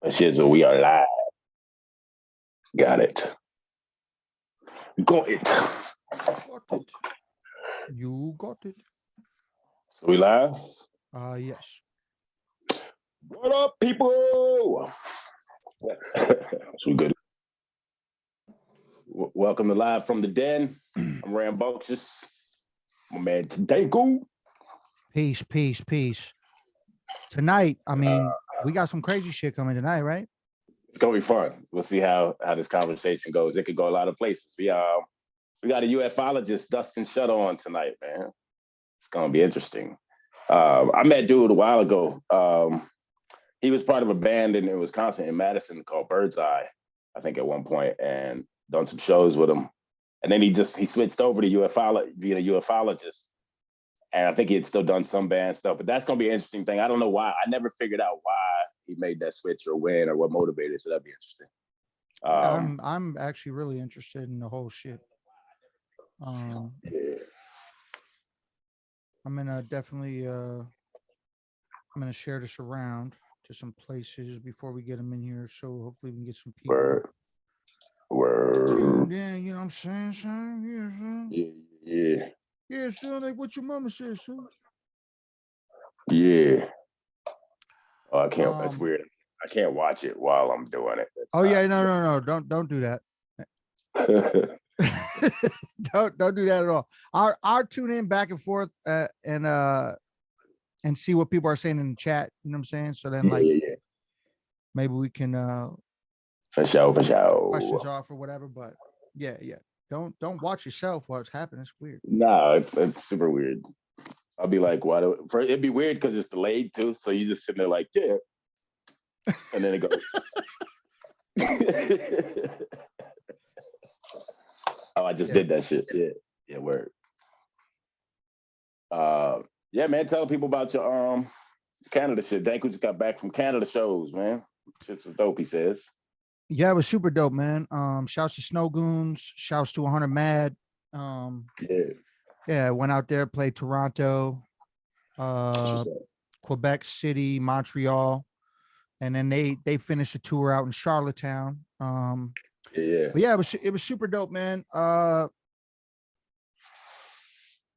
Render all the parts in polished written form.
Shizzle, we are live. Got it. Got it. Got it. You got it. So we live? Yes. What up, people? So we good. Welcome to Live from the Den. I'm Rambunctious. My man Denku. Peace, peace, peace. Tonight, I mean, we got some crazy shit coming tonight, right? It's gonna be fun. We'll see how this conversation goes. It could go a lot of places. We got a ufologist, Dustin Schutta, on tonight, man. It's gonna be interesting. I met dude a while ago. He was part of a band in Wisconsin, in Madison, called Bird's Eye, I think at one point, and done some shows with him. And then he switched over to being a ufologist. And I think he had still done some band stuff, but that's gonna be an interesting thing. I don't know why. I never figured out why he made that switch or when or what motivated. So that'd be interesting. I'm actually really interested in the whole shit. Yeah. I'm gonna definitely I'm gonna share this around to some places before we get them in here. So hopefully we can get some people tuned in, you know what I'm saying, son? Yeah, son. Yeah. Yeah, son, like what your mama said, son. Yeah. Oh, I can't. That's weird. I can't watch it while I'm doing it. No. Don't do that. don't do that at all. I'll tune in back and forth and see what people are saying in the chat. You know what I'm saying? So then, maybe we can for sure. questions off or whatever. But yeah. Don't watch yourself while it's happening. It's weird. No, it's super weird. I'll be like, why? It'd be weird because it's delayed too. So you just sitting there like, yeah, and then it goes. Oh, I just did that shit. Yeah, word. Yeah, man. Tell people about your Canada shit. Denku just got back from Canada shows, man. Shit was dope, he says. Yeah, it was super dope, man. Shouts to Snow Goons, shouts to 100 Mad. Yeah, went out there, played Toronto, Quebec City, Montreal, and then they finished a tour out in Charlottetown. But yeah, it was super dope, man.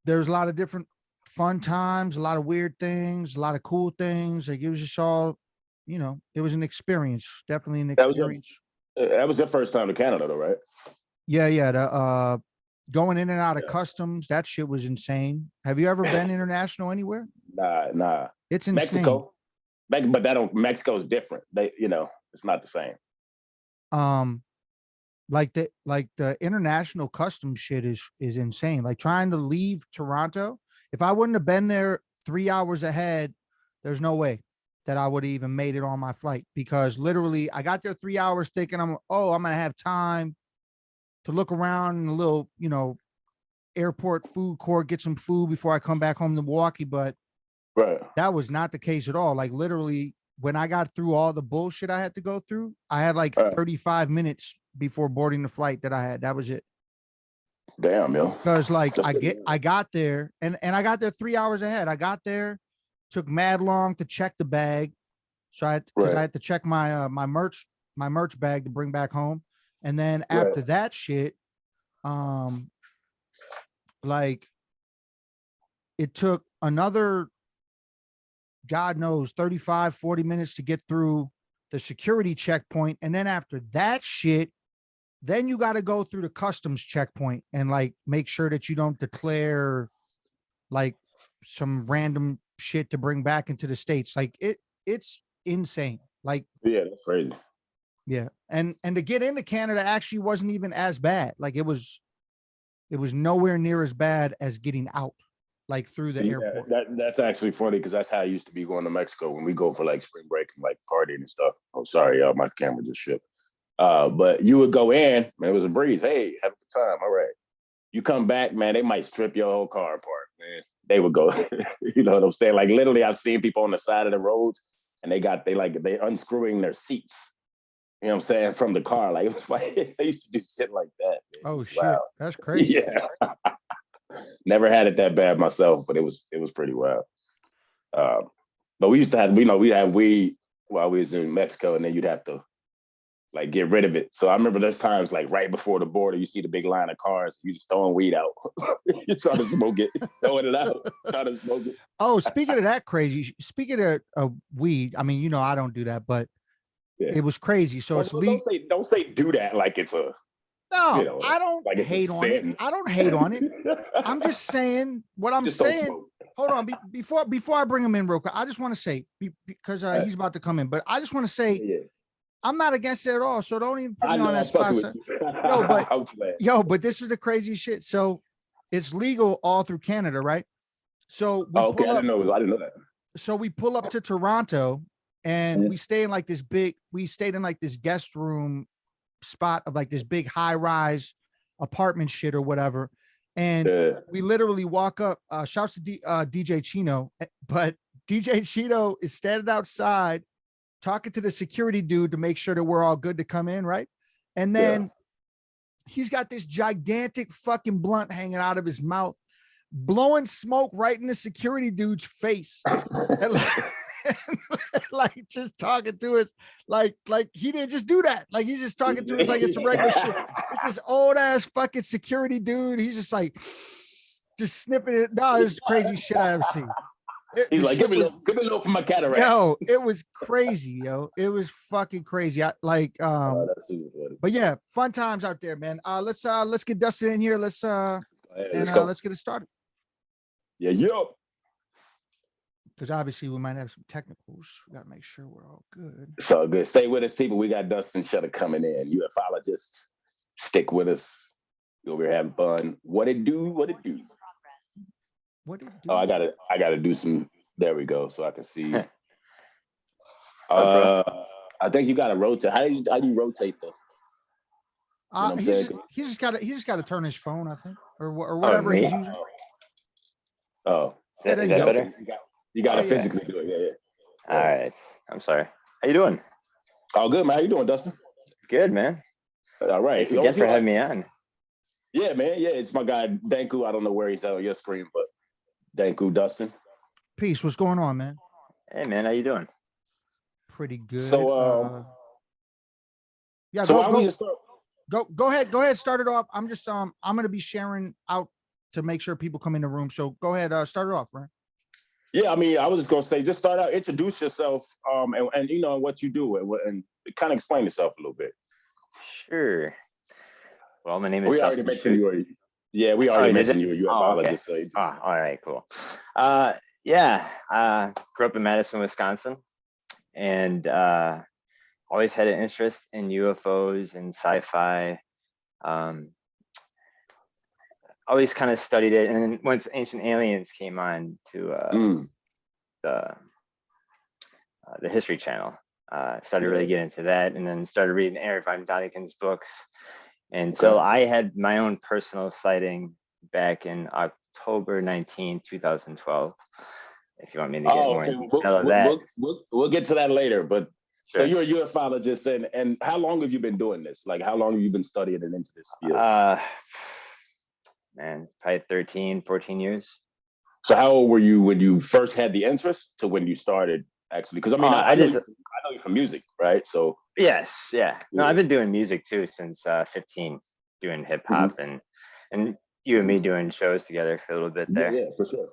There's a lot of different fun times, a lot of weird things, a lot of cool things. Like it was just all, it was an experience. Definitely an experience. That was your first time to Canada, though, right? Yeah. The going in and out of customs, that shit was insane. Have you ever been international anywhere? Nah. It's insane. Mexico, but Mexico is different. It's not the same. Like the international customs shit is insane. Like trying to leave Toronto. If I wouldn't have been there 3 hours ahead, there's no way that I would have even made it on my flight, because literally I got there 3 hours thinking I'm going to have time to look around in a little, airport food court, get some food before I come back home to Milwaukee. But that was not the case at all. Like literally when I got through all the bullshit I had to go through, I had like 35 minutes before boarding the flight that I had. That was it. Damn, yo. Because like I got there and I got there 3 hours ahead. I got there, took mad long to check the bag. So I had to check my my merch bag to bring back home. And then after that shit, like it took another, God knows, 35, 40 minutes to get through the security checkpoint. And then after that shit, then you got to go through the customs checkpoint and like make sure that you don't declare like some random shit to bring back into the States. Like it's insane. Like, yeah, that's crazy. Yeah. And to get into Canada actually wasn't even as bad. Like it was nowhere near as bad as getting out, like through the airport. That's actually funny because that's how I used to be going to Mexico when we go for like spring break and like partying and stuff. Oh, sorry, y'all, my camera just shipped. But you would go in, man, it was a breeze. Hey, have a good time. All right. You come back, man, they might strip your whole car apart, man. They would go, you know what I'm saying? Like literally I've seen people on the side of the roads and they unscrewing their seats. You know what I'm saying? From the car. Like it was like they used to do shit like that. Man. Oh shit. Wow. That's crazy. Yeah. Never had it that bad myself, but it was pretty wild. But we used to have, we had weed while we was in Mexico, and then you'd have to like get rid of it. So I remember there's times like right before the border, you see the big line of cars, you just throwing weed out. You trying to smoke it, throwing it out, trying to smoke it. Oh, speaking of that crazy, speaking of weed, I mean, I don't do that, but it was crazy. So it's legal. Don't say do that like it's a No, I don't like hate on it. I don't hate on it. I'm just saying what I'm saying. Hold on, before I bring him in real quick, I just want to say because he's about to come in, but I just want to say I'm not against it at all. So don't even put me on that spot. But this is the crazy shit. So it's legal all through Canada, right? So we I didn't know that. So we pull up to Toronto and we stay in like this guest room spot of like this big high rise apartment shit or whatever. And we literally walk up, shouts to DJ Chino, but DJ Chino is standing outside talking to the security dude to make sure that we're all good to come in. Right. And then he's got this gigantic fucking blunt hanging out of his mouth, blowing smoke right in the security dude's face. And like just talking to us like he didn't just do that. Like he's just talking to us like it's regular shit. It's this old ass fucking security dude. He's just like just sniffing it. No, it's crazy shit I ever seen. He's like, give me a little for my cataract. Yo, it was crazy, yo. It was fucking crazy. But yeah, fun times out there, man. Let's get Dustin in here. Let's get it started. Yeah, yo. Because obviously we might have some technicals. We got to make sure we're all good. It's all good. Stay with us, people. We got Dustin Schutta coming in. Ufologists, stick with us. We're having fun. What it do? What it do? What it do? Oh, I gotta do some. There we go, so I can see. I think you gotta rotate. How do you rotate though? He just got to turn his phone, I think, or whatever he's using. Oh, is that better? You got to physically do it. Yeah. All right. I'm sorry. How you doing? All good, man. How you doing, Dustin? Good, man. All right. Thanks again for having me on. Yeah, man. Yeah, it's my guy, Denku. I don't know where he's at on your screen, but Denku, Dustin. Peace. What's going on, man? Hey, man. How you doing? Pretty good. So, go ahead. Start it off. I'm going to be sharing out to make sure people come in the room. So go ahead. Start it off, right? Yeah, I mean, I was just gonna say, just start out, introduce yourself, and what you do, and kind of explain yourself a little bit. Sure. Well, my name is. We already mentioned you were. Yeah, we already mentioned you were ufologist. Okay. All right, cool. Grew up in Madison, Wisconsin, and always had an interest in UFOs and sci-fi. Always kind of studied it, and then once Ancient Aliens came on to the History Channel, started really getting into that, and then started reading Eric von Daniken's books until I had my own personal sighting back in October 19, 2012. If you want me to get more in detail of that, we'll get to that later. But sure. So you're a ufologist, and how long have you been doing this? Like, how long have you been studying and into this field? Man, probably 13, 14 years. So how old were you when you first had the interest to when you started actually? Because I mean, I know you from music, right? So yes, yeah. No, I've been doing music too since 15, doing hip hop and you and me doing shows together for a little bit there. Yeah, for sure.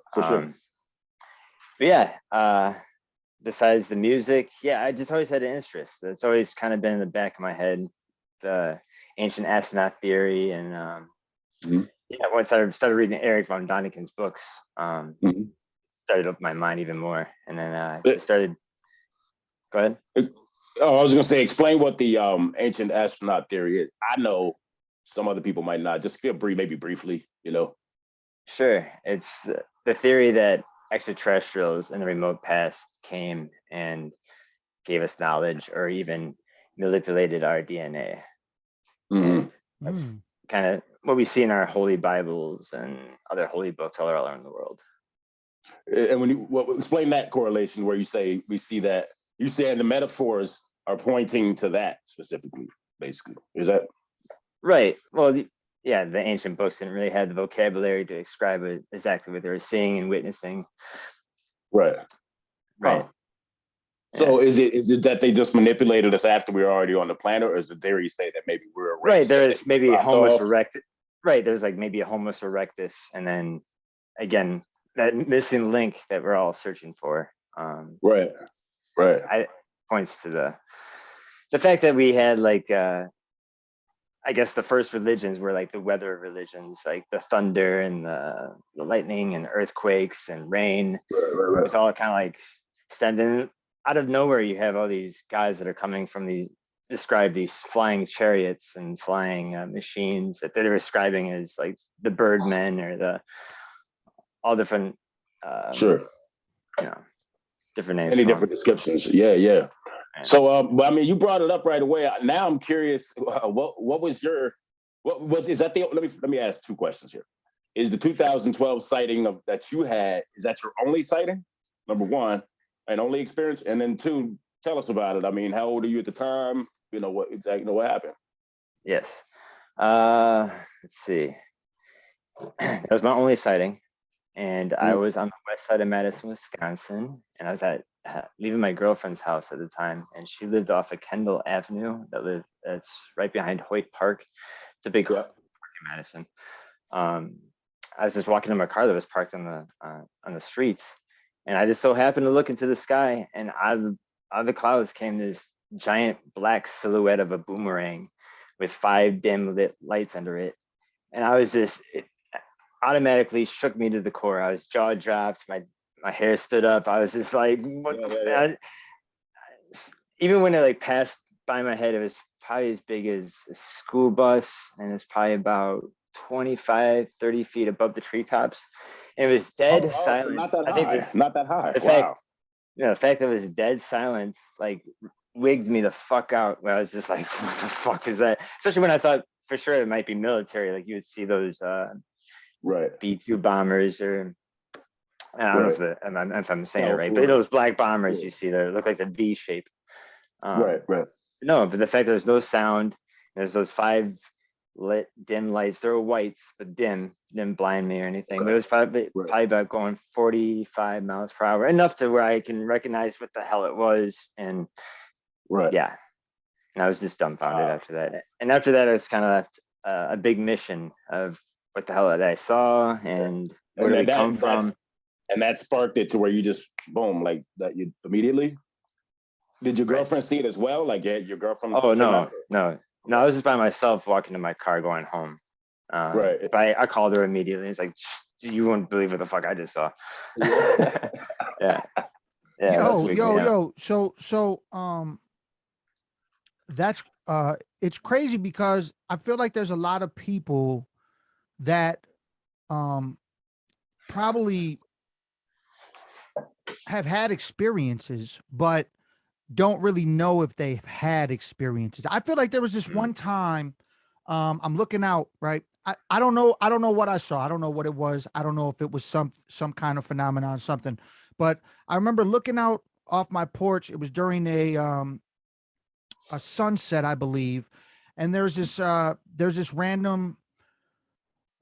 But yeah, besides the music, I just always had an interest. It's always kind of been in the back of my head, the ancient astronaut theory and once I started reading Eric von Daniken's books, started up my mind even more, and then just started. Go ahead. Oh, I was going to say, explain what the ancient astronaut theory is. I know some other people might not. Just maybe briefly, Sure. It's the theory that extraterrestrials in the remote past came and gave us knowledge, or even manipulated our DNA. And that's kind of what we see in our holy Bibles and other holy books all around the world. And when you explain that correlation where you say we see that, you saying the metaphors are pointing to that specifically, basically. Is that right? Well, the ancient books didn't really have the vocabulary to describe exactly what they were seeing and witnessing. Right. And So is it that they just manipulated us after we were already on the planet, or is the theory say that maybe we're a race Right, there is maybe Homo off? erectus. Right, there's like maybe a Homo erectus, and then again that missing link that we're all searching for. Right. I points to the fact that we had like I guess the first religions were like the weather religions, like the thunder and the lightning and earthquakes and rain. Right. It was all kind of like standing out of nowhere. You have all these guys that are coming from describe these flying chariots and flying machines that they're describing as like the Birdmen or the all different Sure. Different names. Many different descriptions. Yeah. So, but I mean, you brought it up right away. Now I'm curious. What was is that the? Let me ask two questions here. Is the 2012 sighting that you had? Is that your only sighting? Number one, and only experience, and then two, tell us about it. I mean, how old are you at the time? What exactly? What happened? Yes. Let's see. That was my only sighting. And I was on the west side of Madison, Wisconsin, and I was leaving my girlfriend's house at the time, and she lived off of Kendall Avenue. That's right behind Hoyt Park. It's a big park in Madison. I was just walking in my car that was parked on the streets, and I just so happened to look into the sky, and out of the clouds came this giant black silhouette of a boomerang with 5 dim lit lights under it, and I was just. Automatically shook me to the core. I was jaw dropped. My hair stood up. I was just like, what? Even when it like passed by my head, it was probably as big as a school bus, and it's probably about 25, 30 feet above the treetops. And it was dead silent. So not that high. Not that high. The fact that it was dead silent, like wigged me the fuck out. Where I was just like, what the fuck is that? Especially when I thought for sure it might be military. Like you would see those B-2 bombers, or I don't know if I'm saying it right, but those black bombers you see there look like the V shape. Right. No, but the fact there's no sound, there's those 5 lit dim lights. They're white, but dim, didn't blind me or anything. But it was probably about going 45 miles per hour, enough to where I can recognize what the hell it was. And and I was just dumbfounded after that. And after that, it was kind of left a big mission of what the hell did I saw and where did it come from? And that sparked it to where you just boom, like that you immediately. Did your girlfriend see it as well? Like your girlfriend? Oh no. I was just by myself walking to my car going home. But I called her immediately. It's like, you wouldn't believe what the fuck I just saw. Yeah. Yo. So that's it's crazy because I feel like there's a lot of people that probably have had experiences, but don't really know if they've had experiences. I feel like there was this one time, I'm looking out, right? I don't know what I saw. I don't know what it was. I don't know if it was some kind of phenomenon, something, but I remember looking out off my porch. It was during a sunset, I believe. And there's this random,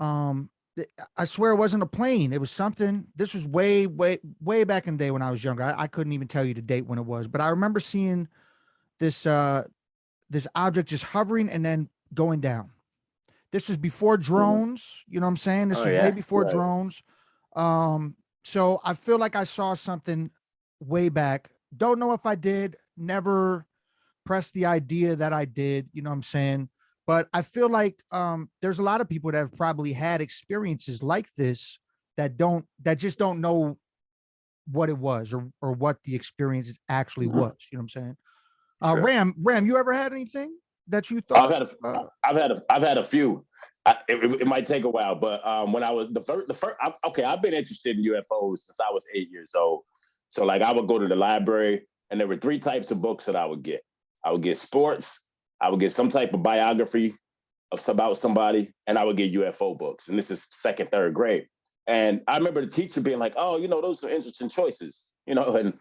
I swear it wasn't a plane. It was something. This was way back in the day when I was younger. I couldn't even tell you the date when it was, but I remember seeing this object just hovering and then going down. This was before drones. You know what I'm saying? This was way before drones. So I feel like I saw something way back. Don't know if I did. Never pressed the idea that I did. You know what I'm saying? But I feel like there's a lot of people that have probably had experiences like this that just don't know what it was or what the experience actually was. You know what I'm saying? Ram, you ever had anything that you thought? I've had a few. It might take a while, but when I was the first, I've been interested in UFOs since I was 8 years old. So like I would go to the library, and there were 3 types of books that I would get. I would get sports. I would get some type of biography about somebody, and I would get UFO books. And this is 2nd, 3rd grade. And I remember the teacher being like, "Oh, those are interesting choices," and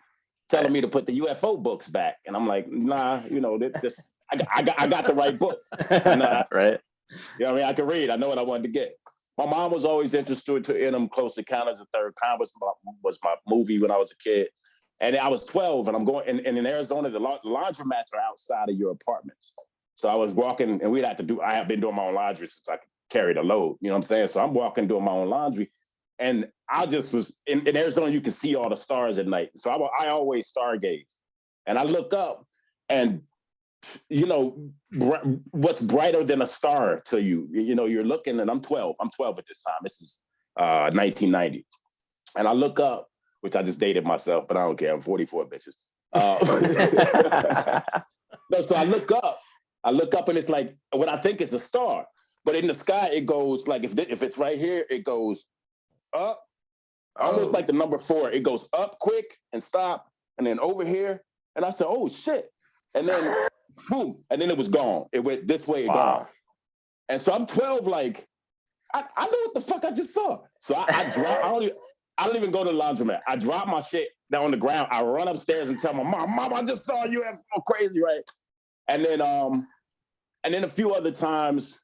telling me to put the UFO books back. And I'm like, "Nah, this I got the right books." And, right. I mean, I could read. I know what I wanted to get. My mom was always interested in them. Close Encounters of Third Kind was my movie when I was a kid. And I was 12, and I'm going, and in Arizona, the laundromats are outside of your apartments. So I was walking, and I have been doing my own laundry since I could carry the load, you know what I'm saying? So I'm walking, doing my own laundry, and I just was, in Arizona, you can see all the stars at night. So I always stargaze. And I look up, and you know, what's brighter than a star to you? You know, you're looking, and I'm 12 at this time. This is 1990. And I look up, which I just dated myself, but I don't care. I'm 44, bitches. No, so I look up, and it's like what I think is a star. But in the sky, it goes like, if it's right here, it goes up, almost like the number 4. It goes up quick and stop, and then over here. And I said, oh shit. And then boom, and then it was gone. It went this way, gone. And so I'm 12, like, I know what the fuck I just saw. So I drop, I don't even go to the laundromat. I drop my shit down on the ground. I run upstairs and tell my mom, I just saw you. UFO, crazy, right? And then a few other times,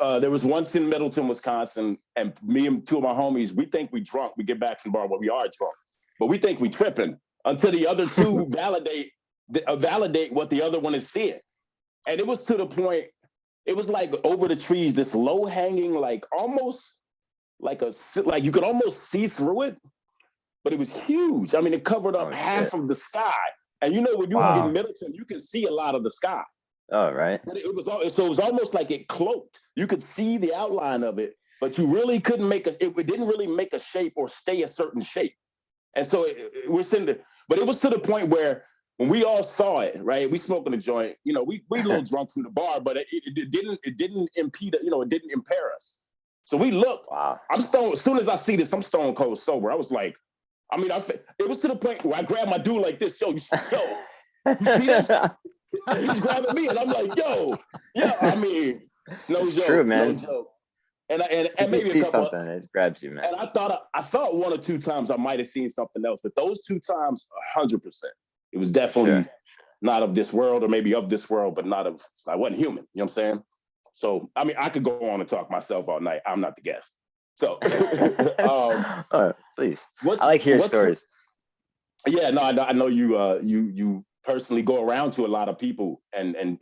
there was once in Middleton, Wisconsin, and me and 2 of my homies, we think we drunk. We get back from the bar, well, we are drunk, but we think we tripping until the other 2 validate what the other one is seeing. And it was to the point, it was like over the trees, this low hanging, like almost like you could almost see through it, but it was huge. I mean, it covered up half of the sky. And you know, when you're in Middleton, you can see a lot of the sky. Oh, right. But it was almost like it cloaked. You could see the outline of it, but you really couldn't it didn't really make a shape or stay a certain shape. And so we're sitting there, but it was to the point where when we all saw it, right? We smoking a joint, you know, we a little drunk from the bar, but it didn't impede, you know, it didn't impair us. So we looked. Wow. I'm stone. As soon as I see this, I'm stone cold sober. I was like, I mean, it was to the point where I grabbed my dude like this. You see this? He's grabbing me, and I'm like, yo. I mean, no joke, true, man. no joke. And maybe see a couple. Something, it grabs you, man. And I thought 1 or 2 times I might have seen something else, but those 2 times, 100%. It was definitely not of this world, or maybe of this world, but not of. I wasn't human. You know what I'm saying? So I mean, I could go on and talk myself all night. I'm not the guest. So, please. I like hearing stories. Yeah, no, I know you personally go around to a lot of people and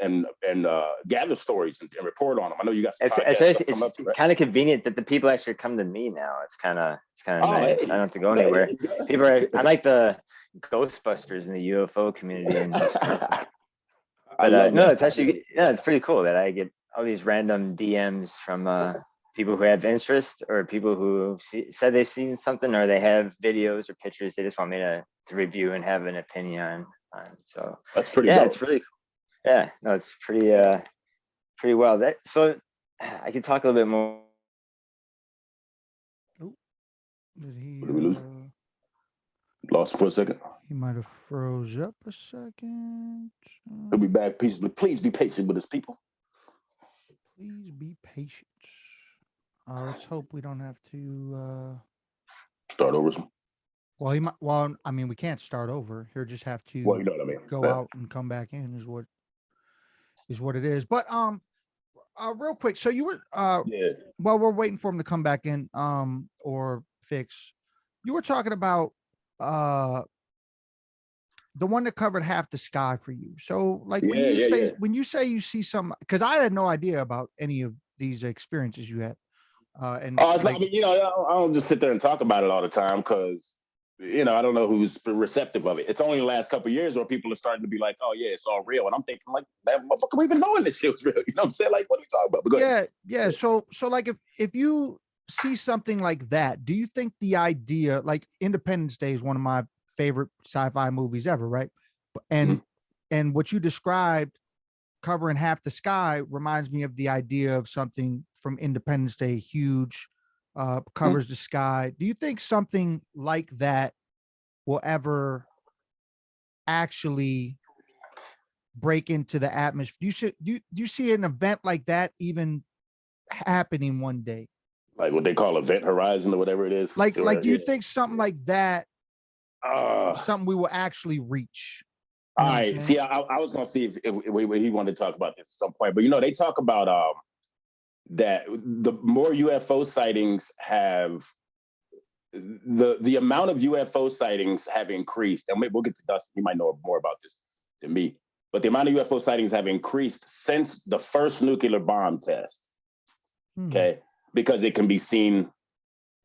gather stories and report on them. I know you got some it's kind of convenient that the people actually come to me now. It's kind of nice. I don't have to go anywhere. I like the Ghostbusters in the UFO community. But no, it's actually, it's pretty cool that I get all these random DMs from people who have interest, or people who said they've seen something, or they have videos or pictures they just want me to review and have an opinion on. So that's pretty dope. It's really cool. Yeah, no, it's pretty well. So I can talk a little bit more. Oh, did he lose? Lost for a second. He might have froze up a second. He'll be back. Please be patient with us, people. Please be patient. Let's hope we don't have to start over. Well, he might. Well, I mean, we can't start over. He'll just have to. Well, you know what I mean. Go out and come back in is what it is. But real quick. So you were while we're waiting for him to come back in or fix. You were talking about the one that covered half the sky for you. So like when you say you see some, because I had no idea about any of these experiences you had. I mean, you know, I don't just sit there and talk about it all the time, because you know, I don't know who's receptive of it. It's only the last couple of years where people are starting to be like, oh yeah, it's all real. And I'm thinking like, that motherfucker, we've been knowing this shit was real. You know what I'm saying? Like, what are you talking about? Yeah. So like if you see something like that, do you think the idea, like Independence Day is one of my favorite sci-fi movies ever, right? And what you described, covering half the sky, reminds me of the idea of something from Independence Day, huge, covers the sky. Do you think something like that will ever actually break into the atmosphere? Do you see an event like that even happening one day? Like what they call event horizon or whatever it is? Like do you think something like that, something we will actually reach? All right. See, I was going to see if he wanted to talk about this at some point, but you know, they talk about that the more UFO sightings have the amount of UFO sightings have increased, and we'll get to Dustin. He might know more about this than me, but the amount of UFO sightings have increased since the first nuclear bomb test. Okay, because it can be seen,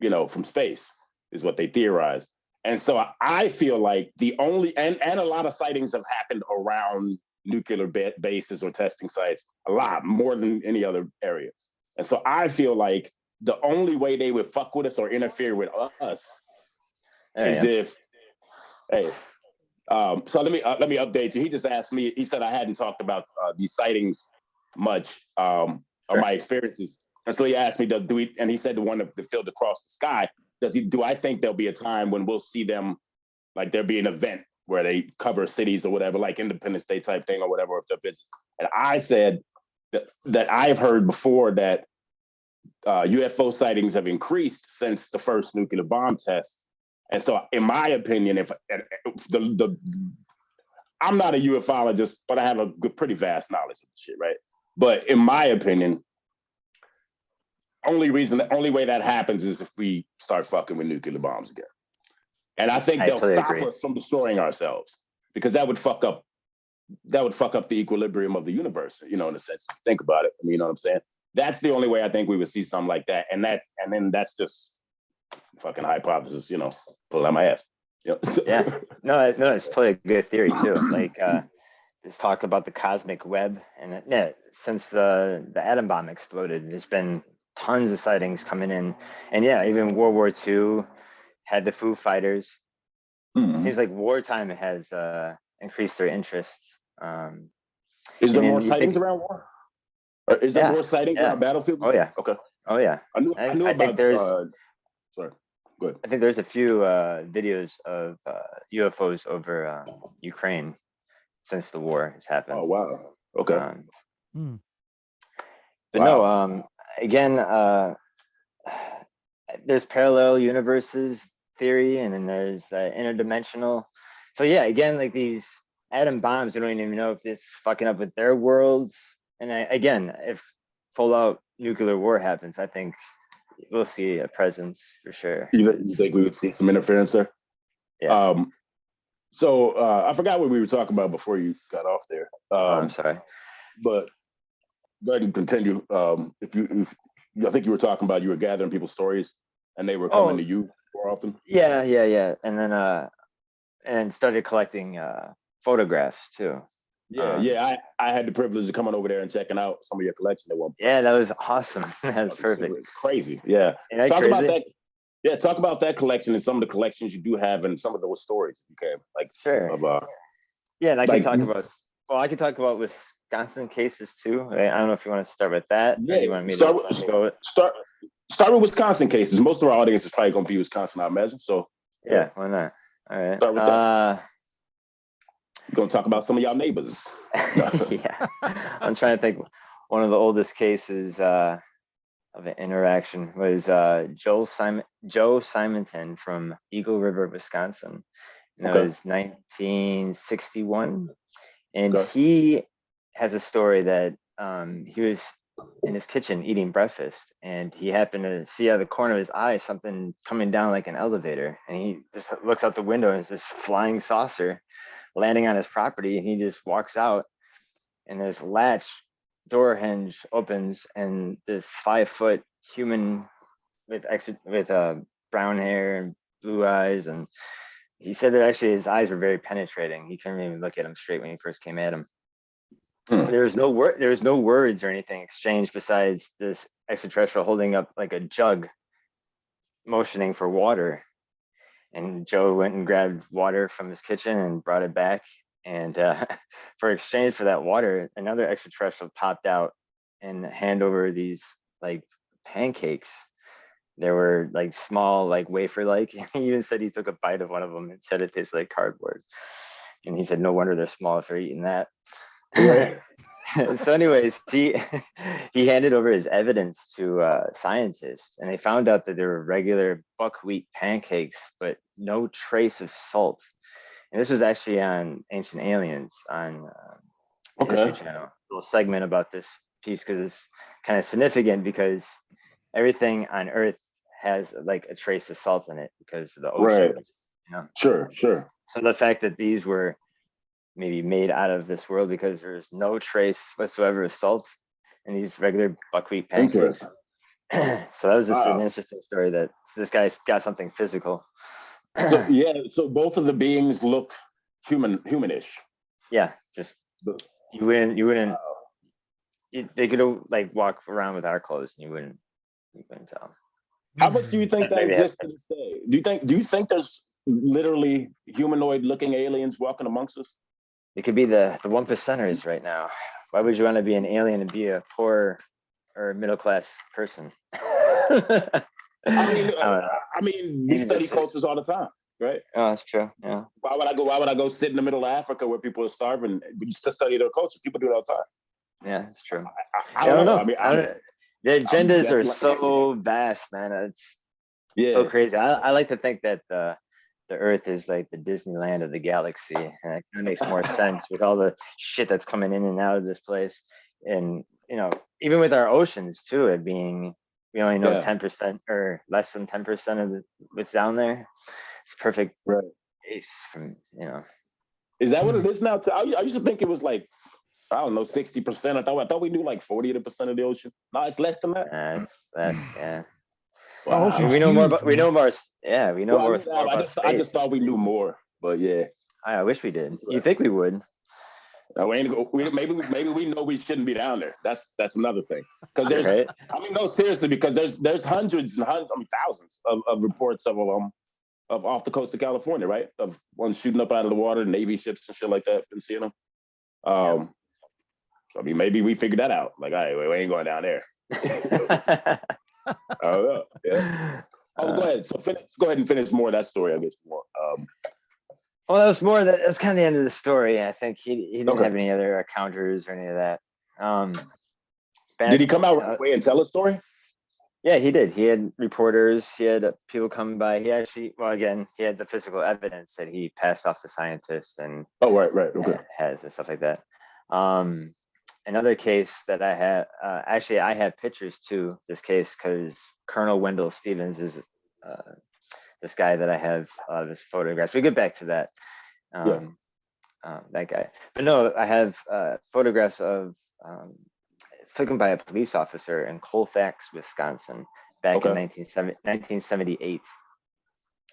from space, is what they theorize. And so I feel like the only and a lot of sightings have happened around nuclear bases or testing sites, a lot more than any other area. And so I feel like the only way they would fuck with us or interfere with us is if, so let me update you. He just asked me. He said I hadn't talked about these sightings much, or my experiences. And so he asked me, do we? And he said the one that filled across the sky. Do I think there'll be a time when we'll see them, like there'll be an event where they cover cities or whatever, like Independence Day type thing or whatever, or if they're busy. And I said that I've heard before that UFO sightings have increased since the first nuclear bomb test. And so, in my opinion, if I'm not a ufologist, but I have a pretty vast knowledge of shit, right? But in my opinion, only way that happens is if we start fucking with nuclear bombs again. And I think they'll stop us from destroying ourselves, because that would fuck up the equilibrium of the universe, in a sense. Think about it. You know what I'm saying? That's the only way I think we would see something like that. And then that's just fucking hypothesis, pull out my ass. Yeah. No, it's totally a good theory too. Like this talk about the cosmic web, and since the atom bomb exploded, there's been tons of sightings coming in. And even World War II had the Foo Fighters. It seems like wartime has increased their interest. Is there more sightings around war? Or is there more sightings around battlefields? Oh yeah. Okay. Oh yeah. I knew about. Think there's. Sorry. Go ahead. I think there's a few videos of UFOs over Ukraine since the war has happened. Oh wow. Okay. But no. Again, there's parallel universes theory, and then there's interdimensional. So again, like these atom bombs, we don't even know if it's fucking up with their worlds. And again, if full out nuclear war happens, I think we'll see a presence for sure. You think we would see some interference there? Yeah. So I forgot what we were talking about before you got off there. I'm sorry. But go ahead and continue. If I think you were talking about, you were gathering people's stories and they were coming to you more often. Yeah. And then and started collecting photographs too. I had the privilege of coming over there and checking out some of your collection at one point. Yeah, that was awesome. That was perfect. Crazy. Yeah. Talk about that. Yeah, talk about that collection and some of the collections you do have and some of those stories you can. Like sure. And I can talk about. Well, I can talk about Wisconsin cases too. I don't know if you want to start with that. Yeah, you want me to start with Wisconsin cases. Most of our audience is probably going to be Wisconsin, I imagine. So yeah, why not? All right. Start with that. We're going to talk about some of y'all neighbors. Yeah, I'm trying to think. One of the oldest cases of an interaction was Joe Simonton from Eagle River, Wisconsin. And it was 1961. And he has a story that he was in his kitchen eating breakfast, and he happened to see out of the corner of his eye something coming down like an elevator. And he just looks out the window, and it's this flying saucer landing on his property. And he just walks out, and this latch door hinge opens, and this 5-foot human with brown hair and blue eyes. And he said that actually his eyes were very penetrating. He couldn't even look at him straight when he first came at him. There was no words or anything exchanged besides this extraterrestrial holding up like a jug, motioning for water. And Joe went and grabbed water from his kitchen and brought it back. And for exchange for that water, another extraterrestrial popped out and hand over these like pancakes. They were like small, like wafer-like. He even said he took a bite of one of them and said it tasted like cardboard. And he said, no wonder they're small if they're eating that. So anyways, he handed over his evidence to scientists, and they found out that there were regular buckwheat pancakes, but no trace of salt. And this was actually on Ancient Aliens on the History Channel. A little segment about this piece, because it's kind of significant, because everything on Earth has like a trace of salt in it because of the oceans. You know? Sure. So the fact that these were maybe made out of this world because there's no trace whatsoever of salt in these regular buckwheat pancakes. So that was just an interesting story that this guy's got something physical. So both of the beings looked humanish. Yeah, just you wouldn't. They could like walk around with our clothes, and you wouldn't tell. How much do you think that exists to this day? Do you think there's literally humanoid-looking aliens walking amongst us? It could be the 1%ers right now. Why would you want to be an alien and be a poor or middle class person? I mean, we study cultures all the time, right? Oh, that's true. Yeah. Why would I go sit in the middle of Africa where people are starving just to study their culture? People do it all the time. Yeah, it's true. I don't know. I mean, the agendas are so vast, man. It's so crazy. I like to think that the Earth is like the Disneyland of the galaxy, and it kind of makes more sense with all the shit that's coming in and out of this place. And you know, even with our oceans too, it being we only know 10% or less than 10% of what's down there. It's perfect base from Is that what it is now? I used to think it was like, I don't know, 60%. I thought we knew like 40% of the ocean. No, it's less than that. Yeah. Wow. We know more about. We know more. Yeah, we know more. I just thought we knew more, but yeah. I wish we did. You think we would? No, maybe we know we shouldn't be down there. That's another thing. Because there's, I mean, no, seriously, because there's hundreds and hundreds, I mean, thousands of reports of off the coast of California, right? Of ones shooting up out of the water, Navy ships and shit like that. Been seeing them. I mean, maybe we figured that out. Like, all right, we ain't going down there. Oh yeah. Go ahead. So go ahead and finish more of that story. I guess more. Well, that was more. That was kind of the end of the story. I think he didn't have any other encounters or any of that. Did he come out right away and tell a story? Yeah, he did. He had reporters. He had people come by. He actually, well, again, he had the physical evidence that he passed off to scientists and okay, has and stuff like that. Another case that I have, actually, I have pictures too. This case because Colonel Wendell Stevens is this guy that I have his photographs. We get back to that. That guy, but no, I have photographs of. It's taken by a police officer in Colfax, Wisconsin, back in 1978.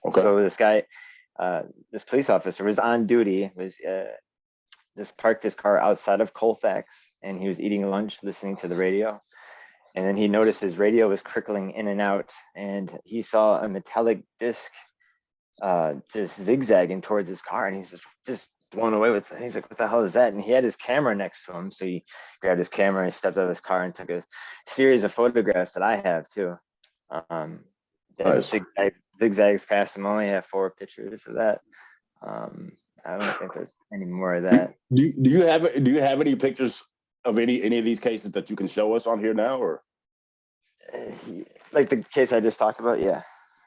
Okay. So this guy, this police officer was on duty, just parked his car outside of Colfax, and he was eating lunch, listening to the radio. And then he noticed his radio was trickling in and out, and he saw a metallic disc just zigzagging towards his car, and he's just blown away with it. He's like, what the hell is that? And he had his camera next to him, so he grabbed his camera and stepped out of his car and took a series of photographs that I have too. Zigzags past him. I only have 4 pictures of that. I don't think there's any more of that. Do you have any pictures of any of these cases that you can show us on here now, or like the case I just talked about? Yeah,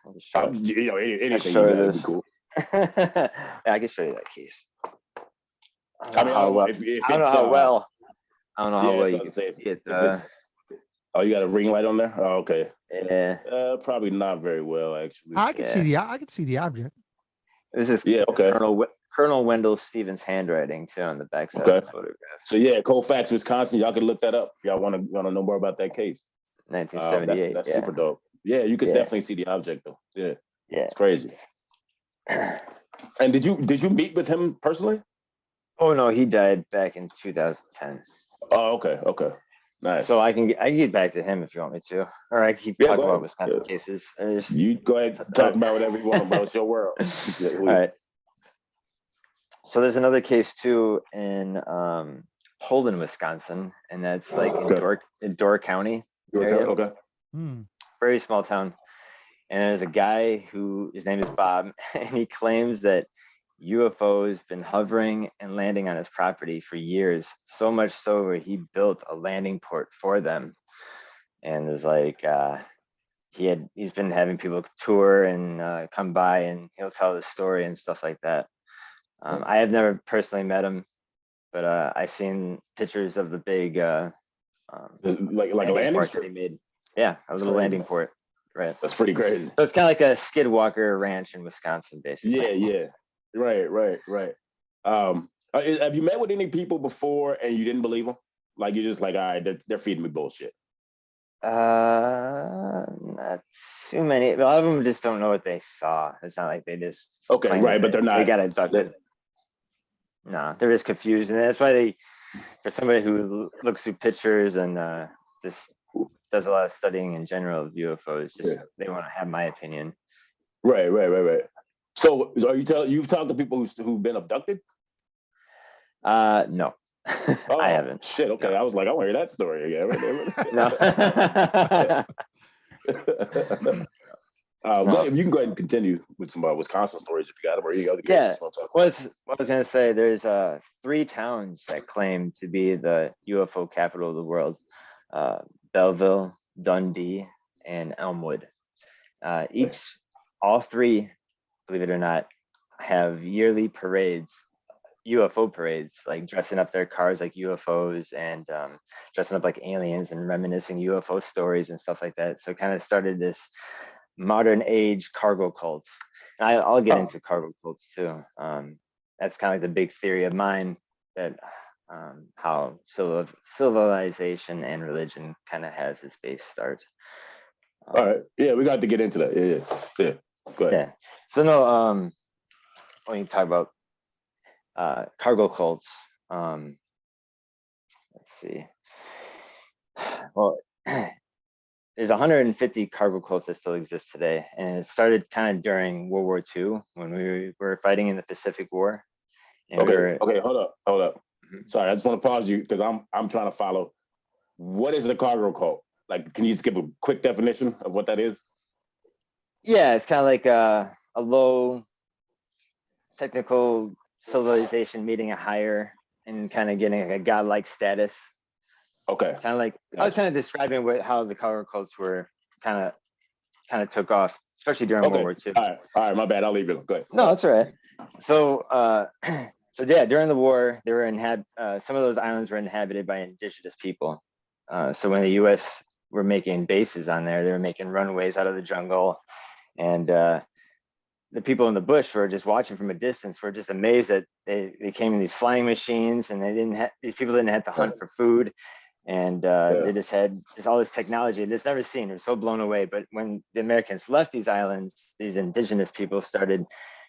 anything that'd be cool. Yeah, I can show you that case. I don't know how well you can see it. You got a ring light on there? Oh, okay. Yeah. Probably not very well, actually. I can see the object. This is Colonel Wendell Stevens' handwriting too on the backside of the photograph. So yeah, Colfax, Wisconsin. Y'all can look that up if y'all want to know more about that case. 1978. That's super dope. Yeah, you could definitely see the object though. Yeah, it's crazy. And did you meet with him personally? Oh no, he died back in 2010. Oh, okay. Nice. So I can get back to him if you want me to, or I keep talking about Wisconsin cases. You go ahead, talk about whatever you want, bro. It's your world. All right. So there's another case too in Holden, Wisconsin, and that's like in Door County. Okay. Very small town. And there's a guy his name is Bob, and he claims that UFOs been hovering and landing on his property for years, so much so where he built a landing port for them. And there's like he's been having people tour and come by, and he'll tell the story and stuff like that. I have never personally met him, but I've seen pictures of the big like a landing port that he made. Yeah, a little landing port. Right. That's pretty crazy. So it's kind of like a Skidwalker Ranch in Wisconsin, basically. Yeah. Right. Have you met with any people before and you didn't believe them? Like you're just like, all right, they're feeding me bullshit. Not too many. A lot of them just don't know what they saw. It's not like they just Okay, right, but they're not. They got abducted. No, they're just confused, and that's why for somebody who looks through pictures and just does a lot of studying in general of UFOs, they want to have my opinion. Right. So, you've talked to people who've been abducted? No. Oh, I haven't. Shit. Okay, no. I was like, I want to hear that story again. No. No. You can go ahead and continue with some Wisconsin stories if you got them, or you other Yeah. cases. What I was gonna say, there's 3 towns that claim to be the UFO capital of the world: Belleville, Dundee, and Elmwood. All 3, believe it or not, have yearly parades, UFO parades, like dressing up their cars like UFOs and dressing up like aliens and reminiscing UFO stories and stuff like that. So it kind of started this modern age cargo cult. And I'll get into cargo cults too. That's kind of like the big theory of mine, that how civilization and religion kind of has its base start. All right. Yeah, we got to get into that. Yeah. Go ahead. Yeah. So no, when you talk about cargo cults, let's see. Well, there's 150 cargo cults that still exist today, and it started kind of during World War II when we were fighting in the Pacific War. Okay, hold up. Mm-hmm. Sorry, I just want to pause you because I'm trying to follow. What is a cargo cult? Like, can you just give a quick definition of what that is? Yeah, it's kind of like a low technical civilization meeting a higher and kind of getting a godlike status. Okay. Kind of like, I was kind of describing how the cargo cults were kind of took off, especially during World War II. All right, my bad. I'll leave it. Go ahead. No, that's all right. So, during the war, they were some of those islands were inhabited by indigenous people. So when the U.S. were making bases on there, they were making runways out of the jungle, and the people in the bush were just watching from a distance. Were just amazed that they came in these flying machines, and these people didn't have to hunt for food, and they just had all this technology that's never seen. They were so blown away. But when the Americans left these islands, these indigenous people started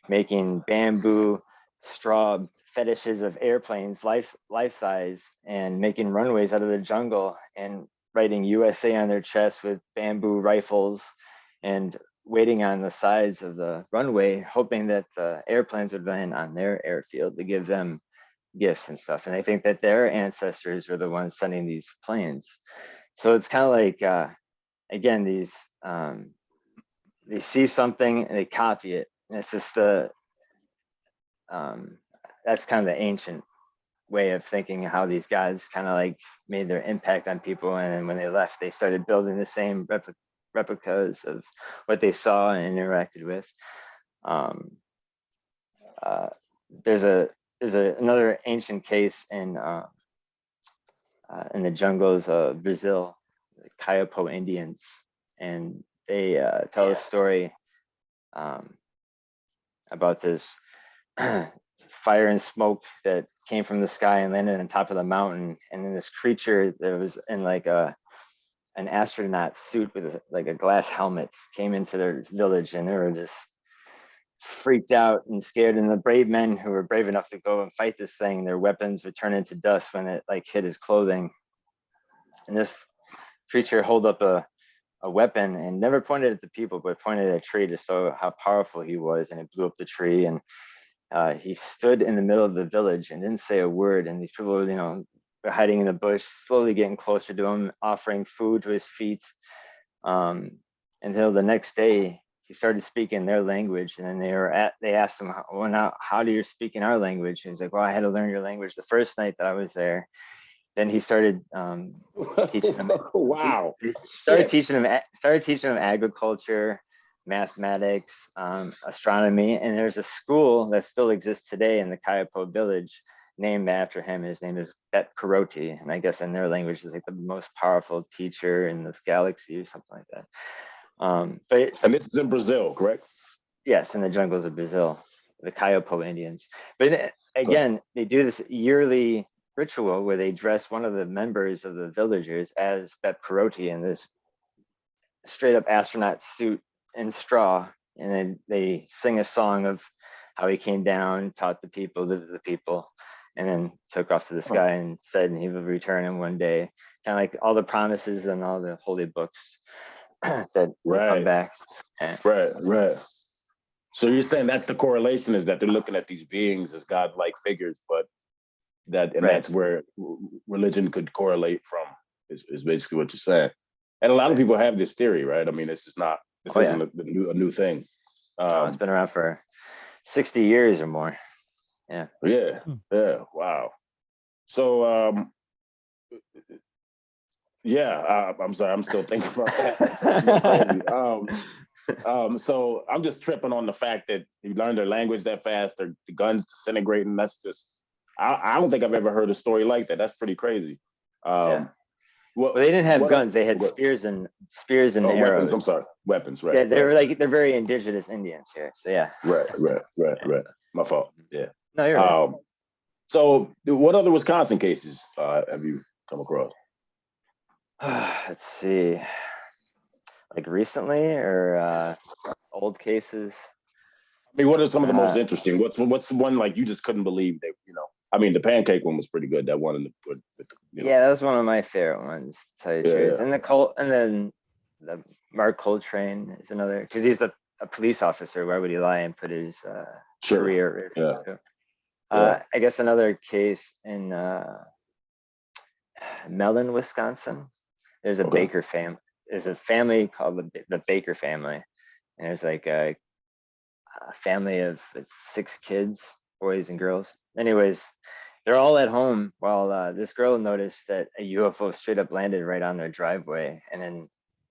making bamboo straw fetishes of airplanes, life size, and making runways out of the jungle and writing USA on their chests with bamboo rifles and waiting on the sides of the runway, hoping that the airplanes would land on their airfield to give them gifts and stuff. And they think that their ancestors are the ones sending these planes. So it's kind of like, again, they see something and they copy it. And it's just that's kind of the ancient way of thinking, how these guys kind of like made their impact on people. And then when they left, they started building the same replicas of what they saw and interacted with. There's another ancient case in the jungles of Brazil, the Kayapo Indians, and they tell a story about this fire and smoke that came from the sky and landed on top of the mountain, and then this creature that was in like an astronaut suit with like a glass helmet came into their village, and they were just freaked out and scared. And the brave men who were brave enough to go and fight this thing, their weapons would turn into dust when it like hit his clothing. And this creature held up a weapon and never pointed at the people, but pointed at a tree to show how powerful he was, and it blew up the tree. And he stood in the middle of the village and didn't say a word. And these people were, were hiding in the bush, slowly getting closer to him, offering food to his feet, until the next day he started speaking their language. And then they asked him, well, now, how do you speak in our language? And he's like, well, I had to learn your language the first night that I was there. Then he started teaching them. Wow. Started teaching them agriculture, mathematics, astronomy. And there's a school that still exists today in the Kayapo village named after him. His name is Bet Karoti. And I guess in their language is like the most powerful teacher in the galaxy or something like that. And this is in Brazil, correct? Yes, in the jungles of Brazil, the Kayopo Indians. But again, they do this yearly ritual where they dress one of the members of the villagers as Bet Perotti in this straight up astronaut suit and straw, and then they sing a song of how he came down, taught the people, lived with the people, and then took off to the sky and said he would return in one day. Kind of like all the promises and all the holy books that will come back. Right. So you're saying that's the correlation, is that they're looking at these beings as godlike figures, but that's where religion could correlate from, is basically what you're saying. And a lot of people have this theory, right? I mean, this isn't a new thing. It's been around for 60 years or more. Yeah. Wow. So, I'm sorry, I'm still thinking about that. So I'm just tripping on the fact that you learn their language that fast, the guns disintegrating. That's just, I don't think I've ever heard a story like that. That's pretty crazy. Well, they didn't have guns. They had spears and arrows. Weapons. I'm sorry, weapons. Right. Yeah, they're very indigenous Indians here. So yeah. Right. My fault. Yeah. No, you're right. So, what other Wisconsin cases have you come across? Let's see. Like recently or old cases? I mean, what are some of the most interesting? What's the one like you just couldn't believe they, I mean, the pancake one was pretty good. That one in the Yeah, that was one of my favorite ones, to tell you the truth. And then the Mark Coltrane is another, because he's a police officer. Why would he lie and put his career at risk? I guess another case in Mellon, Wisconsin. There's a Baker family. There's a family called the Baker family, and there's like a family of 6 kids, boys and girls. Anyways, they're all at home while this girl noticed that a UFO straight up landed right on their driveway, and then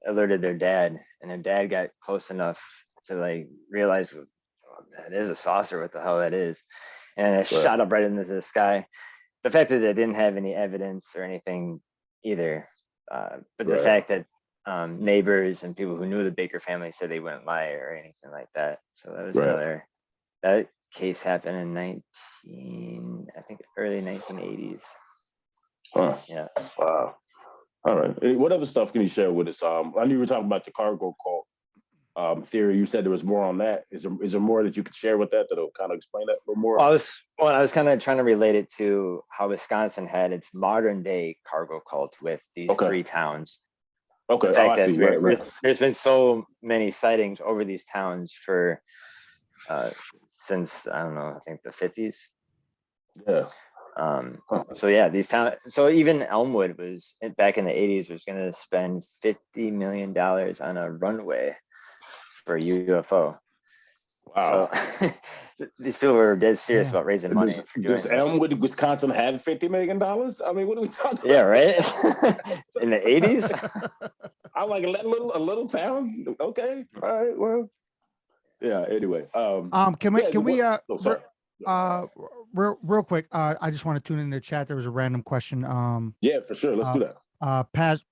alerted their dad, and their dad got close enough to like realize that is a saucer, what the hell that is, and it shot up right into the sky. The fact that they didn't have any evidence or anything either, but the fact that neighbors and people who knew the Baker family said they wouldn't lie or anything like that. So that was another, that case happened in early 1980s. Yeah. Wow. All right. What other stuff can you share with us? I knew you were talking about the cargo cult theory. You said there was more on that. Is there more that you could share with that'll kind of explain that a little more? I was kind of trying to relate it to how Wisconsin had its modern day cargo cult with these 3 towns. Okay. The fact that there's been so many sightings over these towns for since, I don't know, I think the 50s. Yeah. So yeah, these towns. So even Elmwood was back in the 80s was going to spend $50 million on a runway for a UFO. Wow. So these people were dead serious about raising money. Does Elmwood, Wisconsin have $50 million? I mean, what are we talking about? Yeah, right. In the 80s. I'm like a little town. Okay. All right. Well. Yeah. Anyway. Can we real quick? I just want to tune in the chat. There was a random question. Yeah, for sure. Let's do that.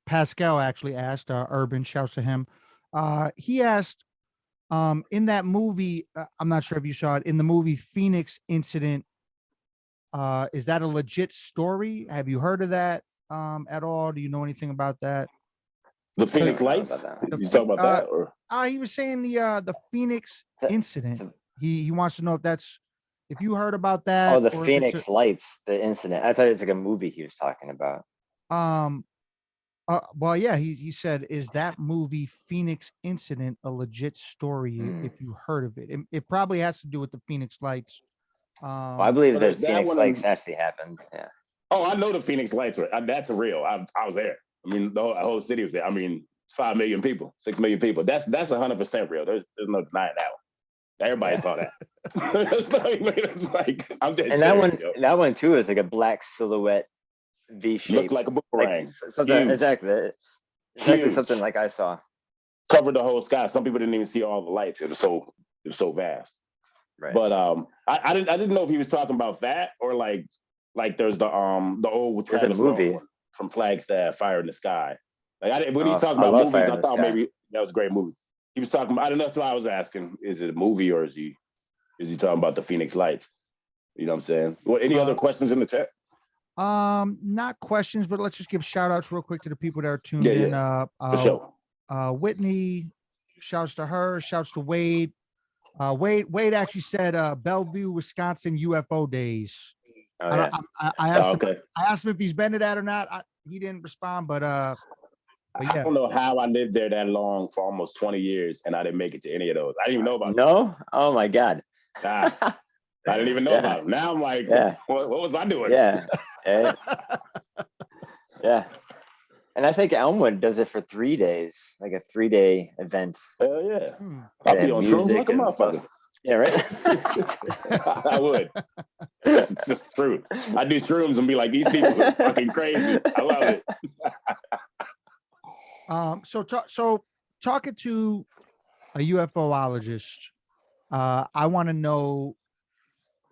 Pascal actually asked. Urban, shouts to him. He asked, in that movie, I'm not sure if you saw it, in the movie Phoenix Incident, is that a legit story? Have you heard of that at all? Do you know anything about that? The Phoenix Lights? You talking about that? Or? He was saying the Phoenix Incident. He wants to know if you heard about that. Oh, the Phoenix Lights, the incident. I thought it was like a movie he was talking about. Well, yeah, he said, is that movie Phoenix Incident a legit story if you heard of it? It probably has to do with the Phoenix Lights. Well, I believe that Phoenix Lights actually happened. Yeah. Oh, I know the Phoenix Lights. That's real. I was there. I mean, the whole city was there. I mean, 5 million people, 6 million people. That's 100% real. There's no denying that one. Everybody saw that. It's like, I'm dead serious, that one too is like a black silhouette V shape. Looked like a boomerang. Something exactly something like I saw. Covered the whole sky. Some people didn't even see all the lights. It was so vast. Right. But I didn't know if he was talking about that or like there's the old Travis movie from Flagstaff, Fire in the Sky. Like when he's talking about movies, I thought maybe that was a great movie. He was talking about, I don't know, that's why I was asking, is it a movie or is he talking about the Phoenix Lights? You know what I'm saying? Well, any other questions in the chat? Not questions, but let's just give shout outs real quick to the people that are tuned Yeah, in. yeah. For sure. Whitney, shouts to her, shouts to Wade. Wade actually said Bellevue, Wisconsin UFO days. Oh, yeah. I asked Okay. him, I asked him if he's been to that or not. He didn't respond, but I yeah. don't know how I lived there that long for almost 20 years and I didn't make it to any of those. I didn't even know about No? Oh my God. Nah, I didn't even know about them. Now I'm like, what was I doing? Yeah. Yeah. And I think Elmwood does it for 3 days, like a 3-day event. Hell yeah. I'll be on shrooms like a motherfucker. Yeah, right. I would. It's just the truth. I do shrooms and be like, these people are fucking crazy. I love it. So talking to a UFOologist, I want to know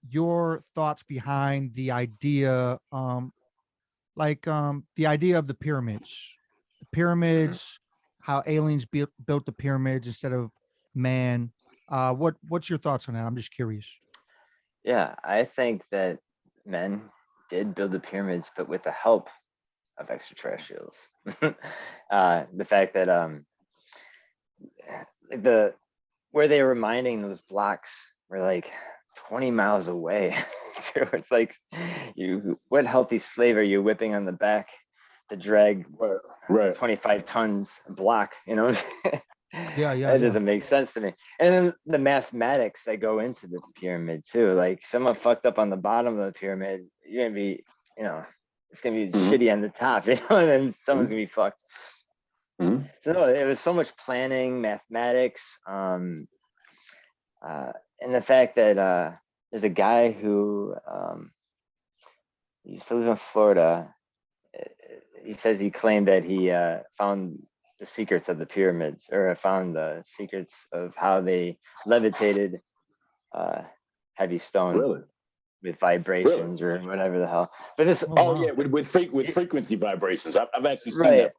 your thoughts behind the idea, the idea of the pyramids. The pyramids, how aliens built the pyramids instead of man. What's your thoughts on that? I'm just curious. Yeah, I think that men did build the pyramids, but with the help of extraterrestrials. The fact that where they were mining those blocks were like 20 miles away. So it's like, what healthy slave are you whipping on the back to drag 25 tons block, you know? Yeah. That doesn't make sense to me. And then the mathematics that go into the pyramid too. Like, someone fucked up on the bottom of the pyramid, you're gonna be, it's gonna be shitty on the top, and then someone's gonna be fucked. So no, it was so much planning, mathematics, and the fact that there's a guy who used to live in Florida. He says he claimed that he found the secrets of the pyramids, or found the secrets of how they levitated heavy stone with vibrations or whatever the hell. But this, with frequency vibrations. I've actually seen that.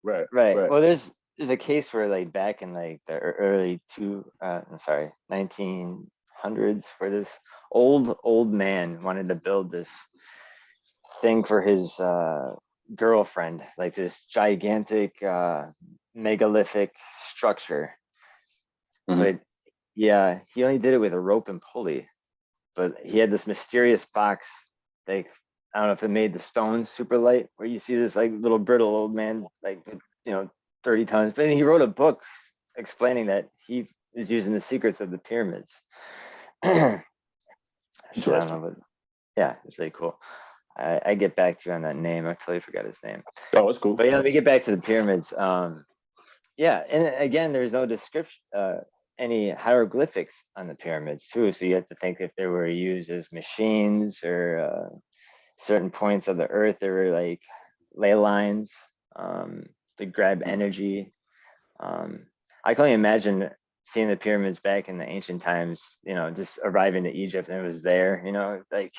Right. Well, there's a case where, like, back in like the early 1900s, where this old man wanted to build this thing for his girlfriend, like this gigantic megalithic structure. But yeah, he only did it with a rope and pulley. But he had this mysterious box, like, I don't know if it made the stones super light, where you see this like little brittle old man, like, 30 tons. But he wrote a book explaining that he is using the secrets of the pyramids. I don't know, but yeah, it's really cool. I get back to you on that name. I totally forgot his name. Oh, it's cool. But yeah, let me get back to the pyramids. Yeah, and again, there's no description, any hieroglyphics on the pyramids too. So you have to think if they were used as machines, or certain points of the earth, there were like ley lines to grab energy. I can only imagine seeing the pyramids back in the ancient times, just arriving to Egypt and it was there, like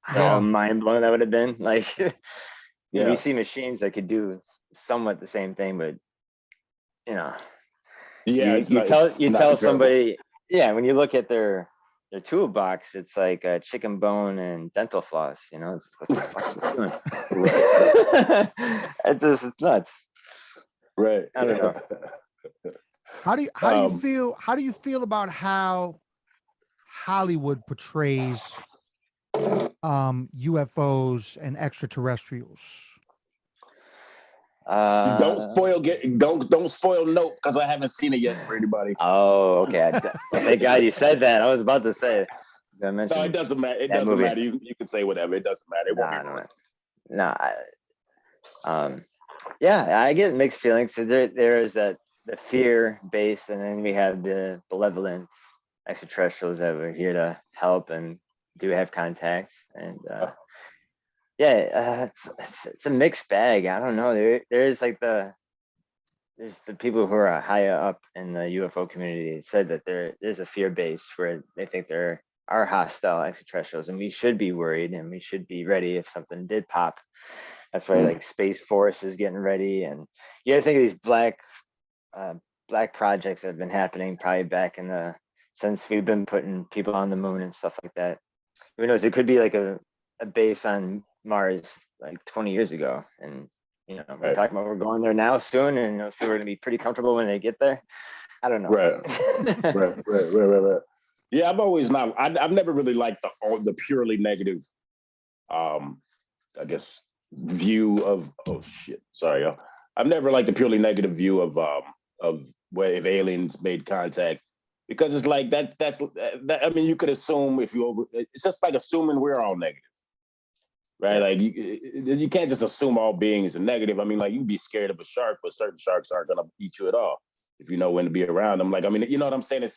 how mind blown that would have been. Like, we see machines that could do somewhat the same thing, but you tell somebody, when you look at their toolbox, it's like a chicken bone and dental floss. It's what the fuck are you doing? It's nuts. Right. I don't know. How do you feel about how Hollywood portrays UFOs and extraterrestrials? Don't spoil Nope, because I haven't seen it yet for anybody. Oh, okay. Thank God you said that. I was about to say. No, it doesn't matter. It doesn't matter. You can say whatever. It doesn't matter. It won't be I get mixed feelings. So there is that the fear based, and then we have the benevolent extraterrestrials that were here to help and do have contact. And it's a mixed bag. I don't know. There's the people who are higher up in the UFO community said that there's a fear base where they think there are hostile extraterrestrials, and we should be worried and we should be ready if something did pop. That's why like Space Force is getting ready, and you got to think of these black black projects that have been happening probably back since we've been putting people on the moon and stuff like that. Who knows? It could be like a base on Mars like 20 years ago, and we're talking about we're going there now soon, and those people are gonna be pretty comfortable when they get there. I don't know. Right. Yeah, I've never really liked the purely negative, I guess, view of. Oh shit! Sorry, y'all. I've never liked the purely negative view of where if aliens made contact, because it's like that. I mean, you could assume it's just like assuming we're all negative, right? Like you can't just assume all beings are negative. I mean, like you can be scared of a shark, but certain sharks aren't gonna eat you at all if you know when to be around them. Like, I mean, you know what I'm saying?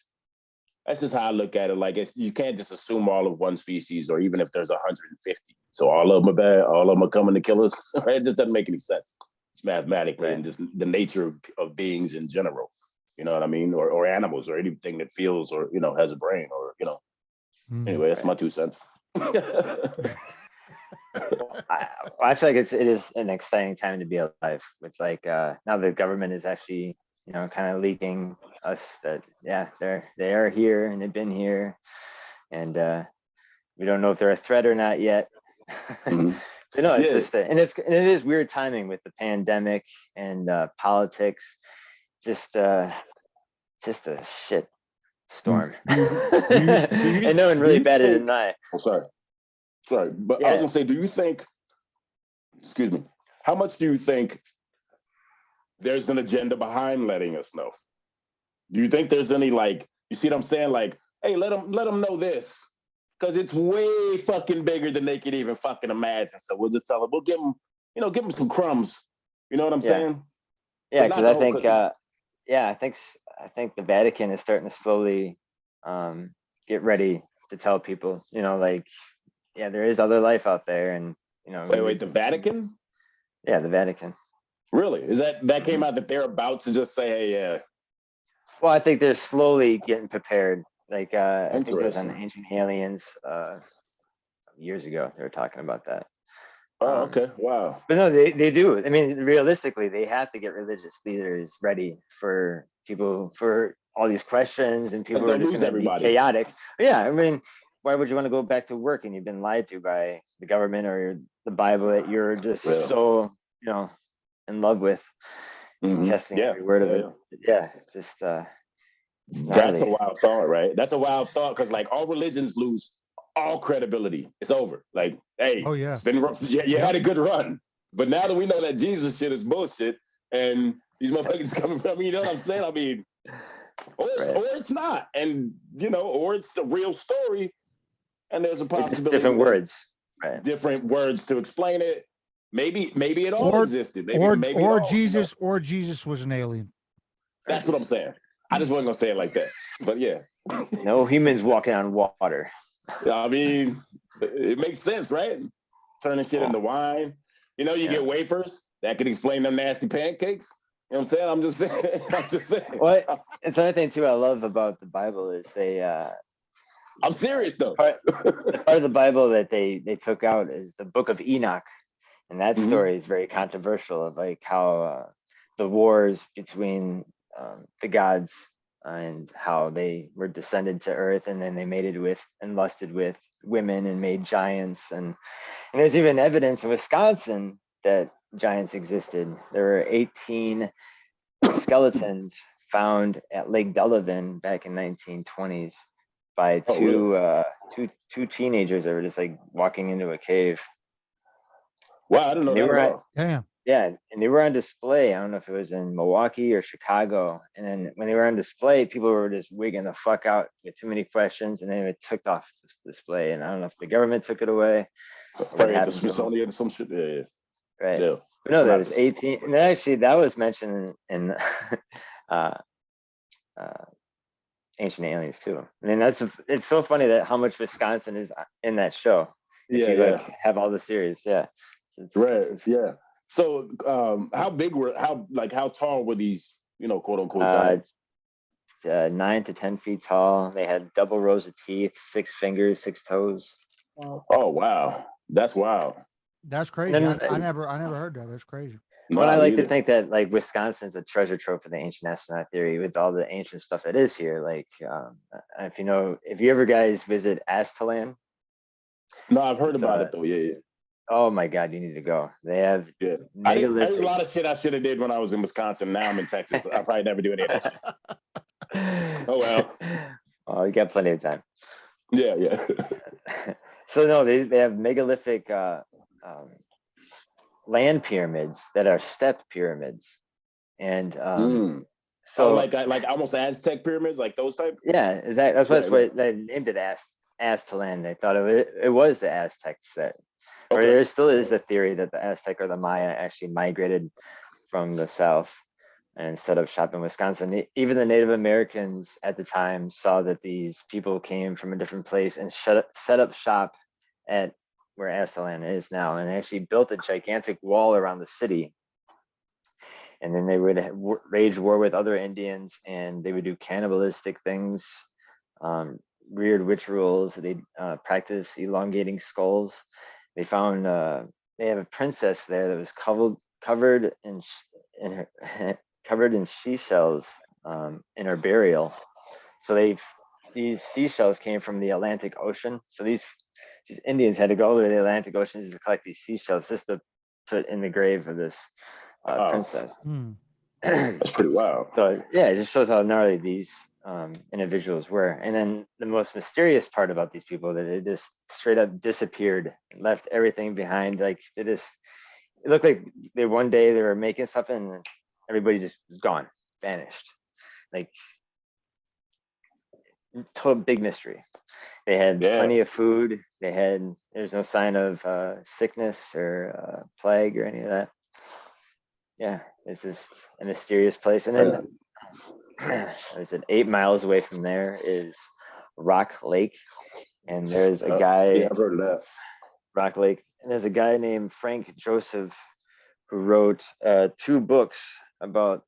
That's just how I look at it. Like, you can't just assume all of one species, or even if there's 150, so all of them are bad, all of them are coming to kill us. Right? It just doesn't make any sense. It's mathematically and just the nature of beings in general. You know what I mean? Or animals, or anything that feels, or has a brain, or Anyway, that's my 2 cents. I feel like it is an exciting time to be alive. With like now the government is actually kind of leaking us that they are here and they've been here, and we don't know if they're a threat or not yet. Mm-hmm. But no, it's just and it is weird timing with the pandemic and politics. Just a shit storm. And no one really batted an eye. Oh, sorry, but I was gonna say, do you think? Excuse me. How much do you think there's an agenda behind letting us know? Do you think there's any, like, you see what I'm saying? Like, hey, let them know this, because it's way fucking bigger than they could even fucking imagine. So we'll just tell them, we'll give them some crumbs. You know what I'm saying? Yeah, because I think, I think the Vatican is starting to slowly get ready to tell people, there is other life out there, and Wait, the Vatican? Yeah, the Vatican. Really? Is that came out that they're about to just say, hey, yeah? Well, I think they're slowly getting prepared. Like I think it was on Ancient Aliens years ago. They were talking about that. Oh, okay. Wow. But no, they do. I mean, realistically, they have to get religious leaders ready for people, for all these questions, and people are just going to be chaotic. But yeah, I mean, why would you want to go back to work and you've been lied to by the government or the Bible that you're just so in love with, testing every word of it? Yeah, it's just that's a wild thought, right? That's a wild thought, because like all religions lose all credibility. It's over. Like, hey, it's been rough. You had a good run, but now that we know that Jesus shit is bullshit and these motherfuckers coming from, you know what I'm saying? I mean, or it's not, and or it's the real story, and there's a possibility. Just different words, right? Different words to explain it. Maybe it all existed. Maybe or Jesus was an alien. That's what I'm saying. I just wasn't gonna say it like that, but yeah. No humans walking on water. I mean, it makes sense, right? Turning shit into wine. You get wafers that could explain them nasty pancakes. You know what I'm saying? I'm just saying. What? It's another thing too I love about the Bible is they I'm serious though. The part of the Bible that they took out is the Book of Enoch, and that story is very controversial, of like how the wars between the gods and how they were descended to earth, and then they mated with and lusted with women and made giants, and there's even evidence in Wisconsin that giants existed. There were 18 skeletons found at Lake Delavan back in 1920s by two teenagers that were just like walking into a cave. Wow, I didn't know that. Damn. Yeah, and they were on display. I don't know if it was in Milwaukee or Chicago. And then when they were on display, people were just wigging the fuck out with too many questions, and then it took off the display. And I don't know if the government took it away. Right, the Smithsonian or some shit. Yeah. Right. Yeah. But no, there was 18, and actually that was mentioned in Ancient Aliens too. I mean, it's so funny that how much Wisconsin is in that show. Like have all the series. Yeah. Yeah. So how tall were these, quote unquote giants? 9 to 10 feet tall. They had double rows of teeth, 6 fingers, 6 toes. Oh wow, that's wild. That's crazy. then, I never heard that. That's crazy. But I Not like to either. think that like Wisconsin's a treasure trove for the ancient astronaut theory with all the ancient stuff that is here. Like, if you ever guys visit Aztalan, No, I've heard it's, about it though. Yeah, oh my God, you need to go. They have yeah. There's a megalithic. lot of shit I should have did when I was in Wisconsin. Now I'm in Texas. I probably never do any of that shit. Oh well. Oh, you got plenty of time. Yeah, yeah. So no, they have megalithic land pyramids that are step pyramids, and So so like almost Aztec pyramids, like those type. yeah, that's Right, what they named it Aztalan. They thought of it. It was the Aztec set. Or Okay. there still is the theory that the Aztec or the Maya actually migrated from the south and set up shop in Wisconsin. Even the Native Americans at the time saw that these people came from a different place and set up shop at where Aztalan is now, and actually built a gigantic wall around the city. And then they would wage war with other Indians, and they would do cannibalistic things, weird rituals. They practice elongating skulls. They found they have a princess there that was covered in covered in seashells in her burial. So these seashells came from the Atlantic Ocean. So these Indians had to go to the Atlantic Ocean to collect these seashells just to put in the grave of this princess. That's pretty wild. So yeah, it just shows how gnarly these individuals were. And then the most mysterious part about these people, that they just straight up disappeared, left everything behind. Like it looked like one day they were making something and everybody just was gone, vanished. Like total big mystery. They had plenty of food. There's no sign of sickness or plague or any of that. Yeah, it's just a mysterious place. And then there's 8 miles away from there is Rock Lake, and there's a guy. Yeah, I've heard of that. Rock Lake, and there's a guy named Frank Joseph who wrote 2 books about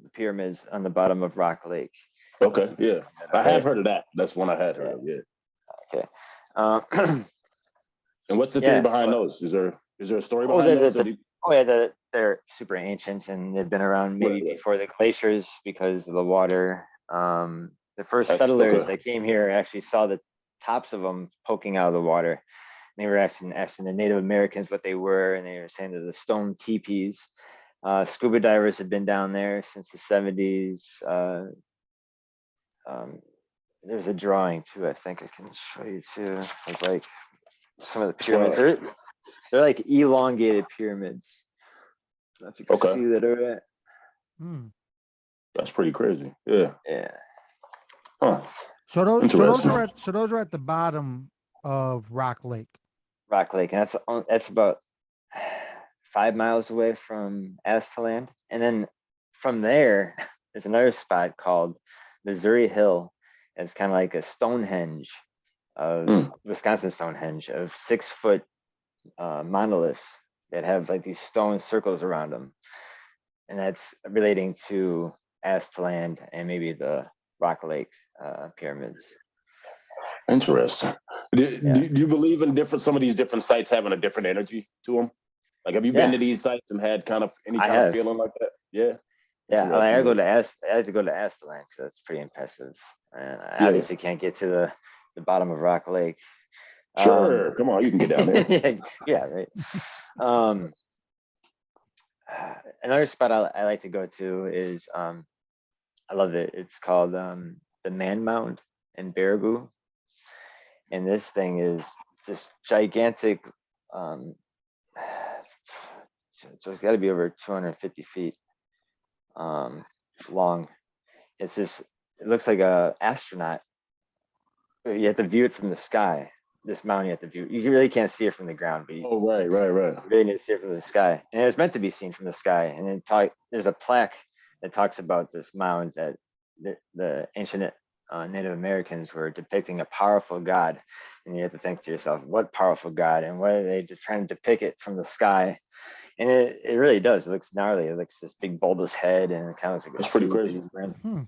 the pyramids on the bottom of Rock Lake. Okay, yeah, I have heard of that. That's one I had heard of. Yeah. Okay. And what's the theory behind those? Is there a story behind those? They're super ancient, and they've been around maybe before the glaciers because of the water. The first settlers that came here actually saw the tops of them poking out of the water. And they were asking the Native Americans what they were, and they were saying that the stone teepees. Scuba divers had been down there since the 70s. There's a drawing too. I think I can show you too. It's like some of the pyramids. They're like elongated pyramids. I don't know if you can see that or right. That's pretty crazy. Yeah. Yeah. Huh. So those are at the bottom of Rock Lake. Rock Lake, and that's about 5 miles away from Aztalan. And then from there, there's another spot called Missouri Hill. It's kind of like a Stonehenge of Wisconsin Stonehenge of 6-foot monoliths that have like these stone circles around them, and that's relating to Aztalan and maybe the Rock Lake pyramids. Interesting. Do you believe in some of these different sites having a different energy to them? Like, have you been to these sites and had kind of any kind of feeling like that? Yeah. Yeah, I had to go to Aztalan, so that's pretty impressive. And I obviously can't get to the bottom of Rock Lake. Sure, come on, you can get down there. Yeah, right. Another spot I like to go to is I love it. It's called the Man Mound in Baraboo, and this thing is just gigantic. So it's got to be over 250 feet long. It looks like a astronaut. You have to view it from the sky. This mountain, you have to view. You really can't see it from the ground, but right. You really need to see it from the sky. And it was meant to be seen from the sky. And then there's a plaque that talks about this mound that the ancient Native Americans were depicting a powerful god. And you have to think to yourself, what powerful god? And why are they just trying to depict it from the sky? And it really does. It looks gnarly. It looks this big bulbous head, and it kind of looks like it's pretty crazy.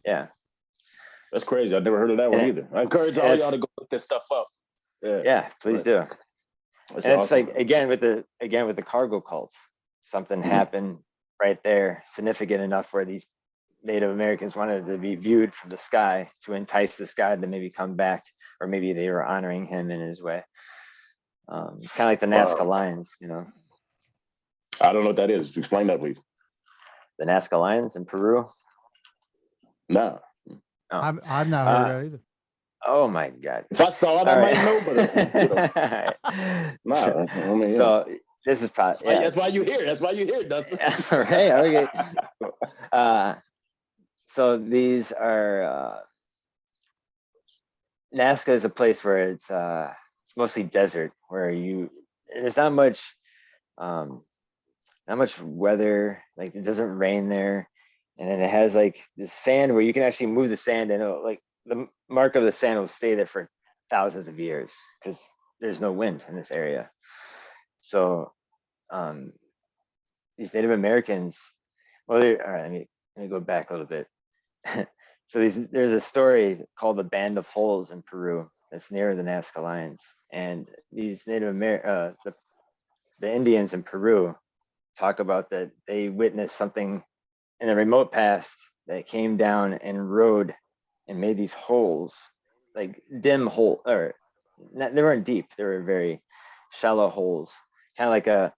Yeah. That's crazy. I've never heard of that one either. I encourage all y'all to go look this stuff up. Yeah, please do. That's And it's awesome. like again with the cargo cults, something happened right there, significant enough where these Native Americans wanted to be viewed from the sky to entice this guy to maybe come back, or maybe they were honoring him in his way. It's kind of like the Nazca Lions, you know. I don't know what that is. Explain that, please. The Nazca Lions in Peru. No. Oh. I've not heard that either. Oh my God! If I saw it, I might know, but you know. Nah, I mean, so this is probably that's why you here. That's why you here, Dustin. Right. Okay. So these are Nazca is a place where it's mostly desert, where there's not much weather, like it doesn't rain there, and then it has like this sand where you can actually move the sand, and like the mark of the sand will stay there for thousands of years because there's no wind in this area. So these Native Americans, well, all right, let me go back a little bit. So there's a story called the Band of Holes in Peru that's near the Nazca Lions, and these Native the Indians in Peru talk about that they witnessed something in the remote past that came down and rode and made these holes, like dim hole, or not, they weren't deep, they were very shallow holes, kind of like it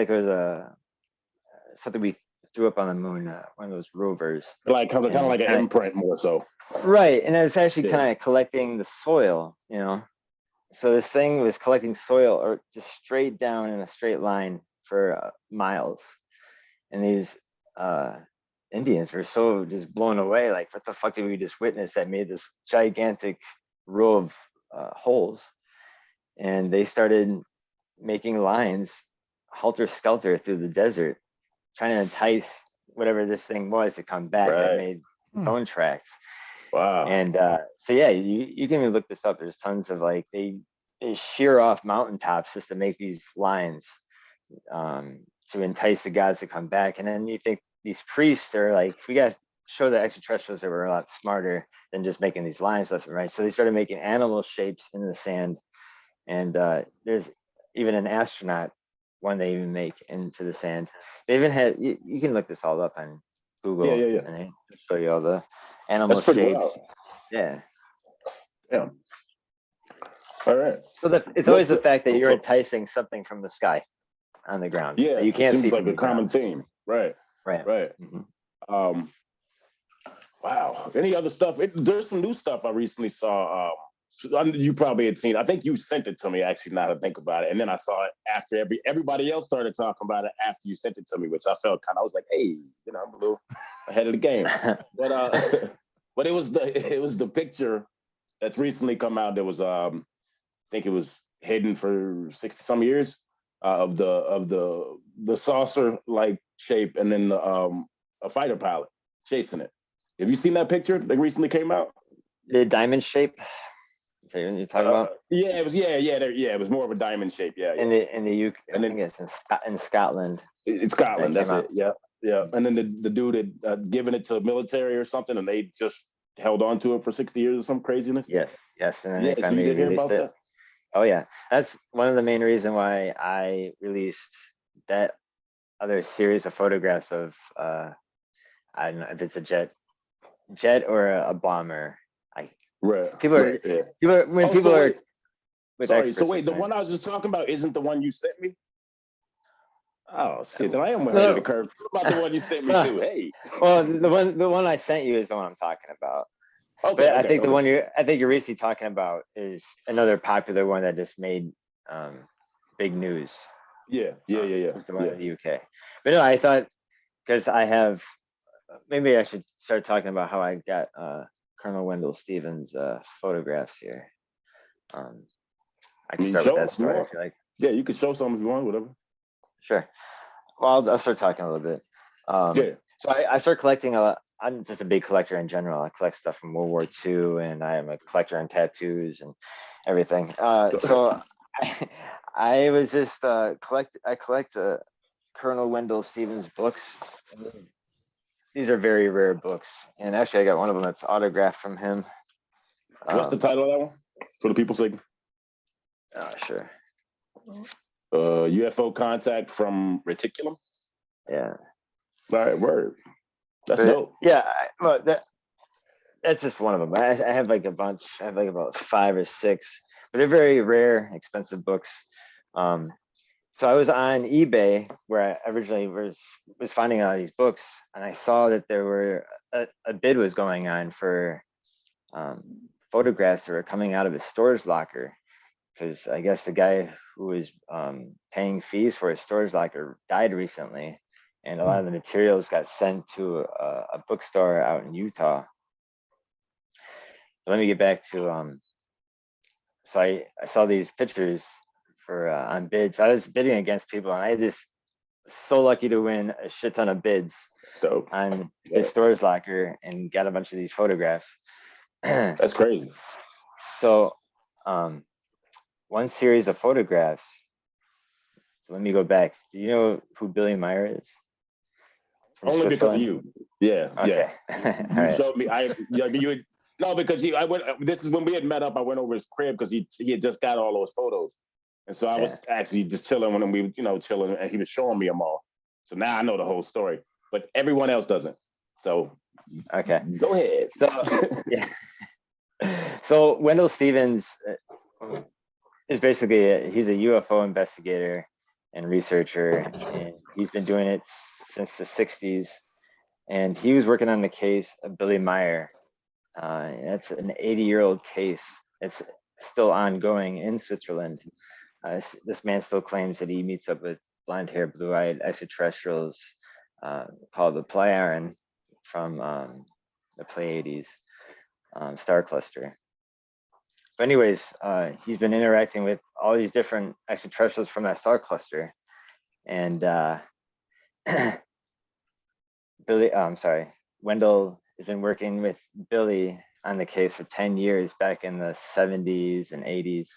was something we threw up on the moon, one of those rovers, like kind of like an imprint more so. Right, and it was actually kind of collecting the soil, you know. So this thing was collecting soil, or just straight down in a straight line for miles, and these Indians were so just blown away, like, what the fuck did we just witness that made this gigantic row of holes? And they started making lines helter-skelter through the desert, trying to entice whatever this thing was to come back, that made bone tracks. Wow. And so yeah, you can even look this up. There's tons of, like, they shear off mountaintops just to make these lines to entice the gods to come back. And then you think these priests are like, we got to show the extraterrestrials that we're a lot smarter than just making these lines left and right. So they started making animal shapes in the sand. And there's even an astronaut one they even make into the sand. They even had, you can look this all up on Google. Yeah. And they show you all the animal That's pretty shapes. wild. Yeah. All right. So it's always the fact that you're enticing something from the sky on the ground. Yeah, you can't it seems see like a common theme. Right. Mm-hmm. Wow. Any other stuff? There's some new stuff I recently saw. You probably had seen. I think you sent it to me, actually, now to think about it. And then I saw it after everybody else started talking about it after you sent it to me, which I felt I was like, hey, I'm a little ahead of the game. But it was the picture that's recently come out. That was I think it was hidden for 60 some years of the saucer like shape, and then a fighter pilot chasing it. Have you seen that picture that recently came out? The diamond shape. So you're talking about? Yeah, it was. Yeah. It was more of a diamond shape. Yeah. In the UK, I think it's in Scotland. It's Scotland. That's it. Yeah. And then the dude had given it to the military or something, and they just held on to it for 60 years or some craziness. Yes. And then they so finally you did hear released about it. that? Oh yeah, that's one of the main reasons why I released that other series of photographs of I don't know if it's a jet or a bomber. People are Sorry, so wait, the one I was just talking about isn't the one you sent me? Oh shit, then I am ahead of the curve. What about the one you sent me too? Hey. Well, the one I sent you is the one I'm talking about. Okay, I think the one you're recently talking about is another popular one that just made big news. Yeah. It's the one in the UK. But no, I thought, because I have, maybe I should start talking about how I got Colonel Wendell Stevens' photographs here. I can start with that story if you like. Yeah, you can show some if you want, whatever. Sure. Well, I'll start talking a little bit. So I started collecting I'm just a big collector in general. I collect stuff from World War II, and I am a collector on tattoos and everything. So I was just I collect Colonel Wendell Stevens books. These are very rare books, and actually I got one of them that's autographed from him. What's the title of that one for the people's sake? Sure. UFO contact from reticulum. Yeah. All right, word. That's But, dope. yeah, well, that's just one of them. I have like a bunch. I have like about 5 or 6, but they're very rare, expensive books. So I was on eBay where I originally was finding all these books, and I saw that there were a bid was going on for photographs that were coming out of his storage locker, because I guess the guy who was paying fees for his storage locker died recently, and a lot of the materials got sent to a bookstore out in Utah. Let me get back to so I saw these pictures for on bids. I was bidding against people, and I just so lucky to win a shit ton of bids on his storage locker and got a bunch of these photographs. That's crazy. So one series of photographs. So let me go back. Do you know who Billy Meier is? Only because of you. Yeah. Okay. Yeah. All right. Showed me. No, because I went. This is when we had met up. I went over his crib because he had just got all those photos, and so I was actually just chilling when we, chilling, and he was showing me them all. So now I know the whole story, but everyone else doesn't. So okay, go ahead. So yeah. So Wendell Stevens is basically he's a UFO investigator and researcher, and he's been doing it since the 60s. And he was working on the case of Billy Meier. That's an 80-year-old case. It's still ongoing in Switzerland. This man still claims that he meets up with blonde-haired, blue-eyed extraterrestrials called the Pleiaren from the Pleiades star cluster. But anyways, he's been interacting with all these different extraterrestrials from that star cluster. And Wendell has been working with Billy on the case for 10 years back in the 70s and 80s.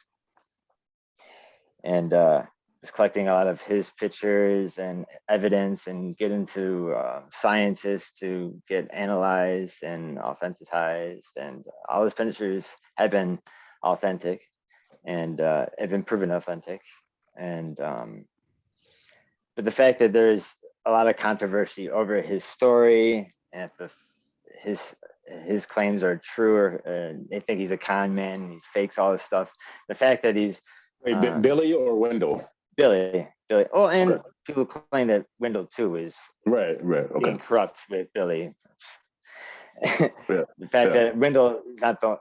And was collecting a lot of his pictures and evidence and getting to scientists to get analyzed and authentized. And all his pictures have been authentic and have been proven authentic. And but the fact that there's a lot of controversy over his story, and if his claims are true, or they think he's a con man, he fakes all this stuff. The fact that he's Billy or Wendell? Billy. Oh, and people claim that Wendell too is right. being corrupt with Billy. The fact that Wendell is not the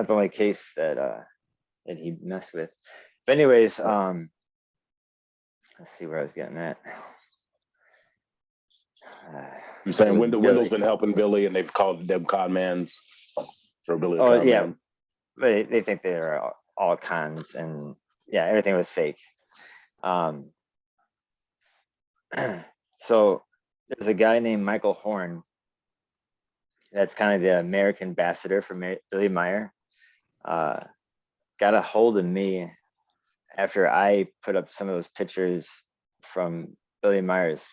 only case that he messed with. But anyways, let's see where I was getting at. You're saying Wendell's been helping Billy, and they've called them con mans for Billy. Oh yeah, they think they're all cons, and yeah, everything was fake. So there's a guy named Michael Horn that's kind of the American ambassador for Billy Meier. Got a hold of me after I put up some of those pictures from Billy Meier's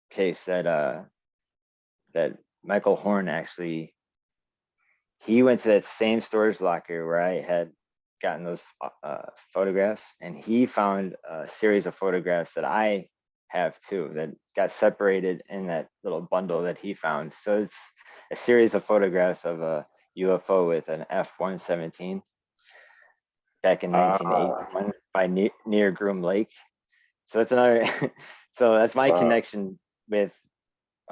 case that Michael Horn actually, he went to that same storage locker where I had gotten those photographs, and he found a series of photographs that I have too that got separated in that little bundle that he found. So it's a series of photographs of a UFO with an F-117 back in 1981 by near Groom Lake. So that's another. So that's my connection with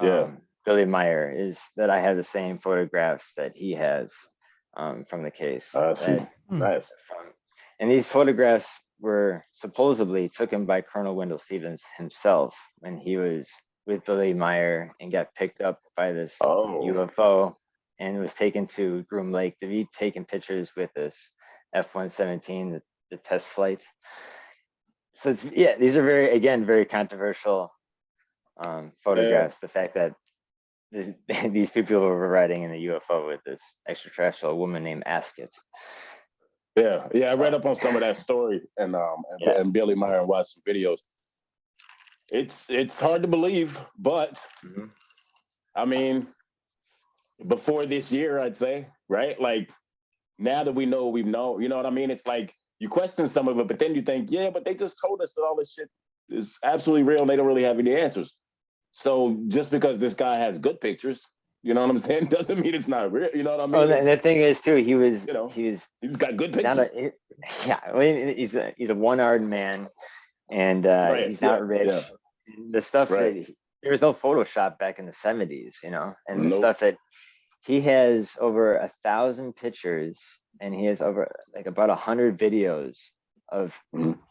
Billy Meier, is that I have the same photographs that he has from the case. Nice. And these photographs were supposedly taken by Colonel Wendell Stevens himself when he was with Billy Meier and got picked up by this UFO and was taken to Groom Lake to be taking pictures with this F-117, the test flight. So it's, these are very controversial photographs. The fact that these two people were riding in a UFO with this extraterrestrial woman named Asket. Yeah, I read up on some of that story and Billy Meier and watched some videos. It's hard to believe, but I mean, before this year, I'd say, right? Like now that we know what we've known, you know what I mean? It's like you question some of it, but then you think, yeah, but they just told us that all this shit is absolutely real and they don't really have any answers. So just because this guy has good pictures, you know what I'm saying, doesn't mean it's not real. You know what I mean? Oh, the thing is too, he's he's got good not pictures. he's a one-armed man, and he's not rich. Yeah. The stuff that there was no Photoshop back in the 70s, you know, and the stuff that he has over 1,000 pictures, and he has over like about 100 videos of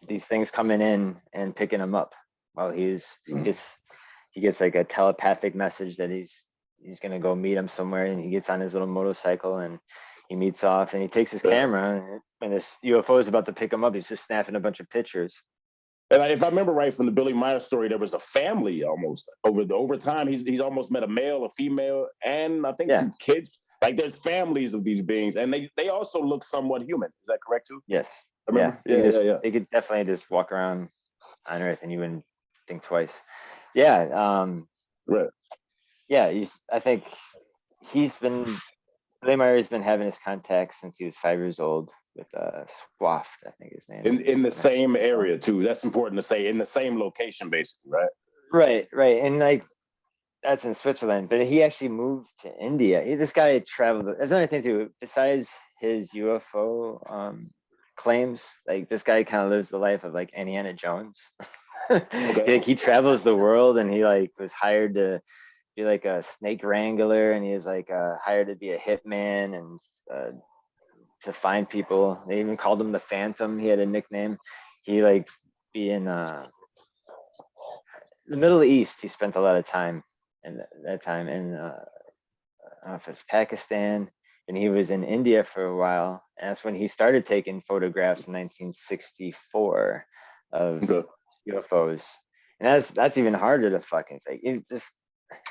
these things coming in and picking them up while he gets like a telepathic message that he's gonna go meet him somewhere, and he gets on his little motorcycle and he meets off, and he takes his camera, and this UFO is about to pick him up. He's just snapping a bunch of pictures. And if I remember right from the Billy Meier story, there was a family almost over time. He's almost met a male, a female, and I think some kids. Like there's families of these beings, and they also look somewhat human. Is that correct too? Yes. Yeah. They could definitely just walk around on Earth, and you wouldn't think twice. Yeah. Right. Yeah. I think Billy Meier has been having his contacts since he was 5 years old with Swaft, I think his name. In the same area too. That's important to say. In the same location, basically, right? Right. And like that's in Switzerland, but he actually moved to India. This guy traveled. That's another thing too. Besides his UFO claims, like this guy kind of lives the life of like Indiana Jones. Like he travels the world, and he like was hired to be like a snake wrangler, and he was like hired to be a hitman and to find people. They even called him the Phantom. He had a nickname. He like be in the Middle East. He spent a lot of time in that time in I don't know if it's Pakistan, and he was in India for a while, and that's when he started taking photographs in 1964 of UFOs, and that's even harder to fucking fake. It just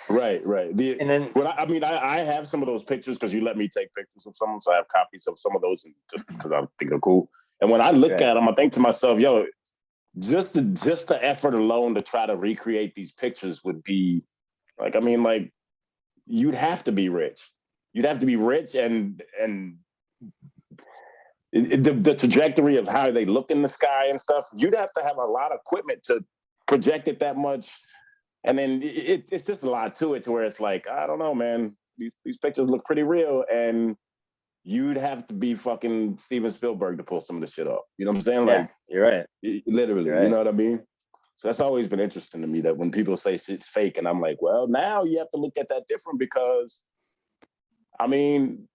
right. And then I have some of those pictures because you let me take pictures of some, so I have copies of some of those, and just because I think they're cool. And when I look at them, I think to myself, yo, just the effort alone to try to recreate these pictures would be like, I mean, like you'd have to be rich. You'd have to be rich, and the trajectory of how they look in the sky and stuff, you'd have to have a lot of equipment to project it that much. And then it's just a lot to it, to where it's like, I don't know, man, these pictures look pretty real, and you'd have to be fucking Steven Spielberg to pull some of this shit off. You know what I'm saying? Yeah, like, you're right. Literally, you know what I mean? So that's always been interesting to me, that when people say shit's fake, and I'm like, well, now you have to look at that different, because, I mean,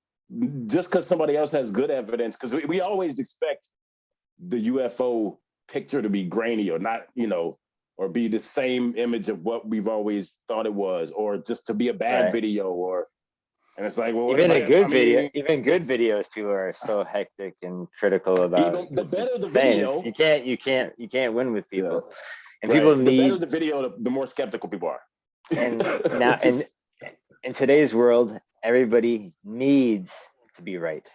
just because somebody else has good evidence, because we always expect the UFO picture to be grainy or not, you know, or be the same image of what we've always thought it was, or just to be a bad video, and it's like, well, even good videos, people are so hectic and critical about. Even the better the video, you can't win with people, and people need. The better the video, the more skeptical people are. And now, in today's world, everybody needs to be right.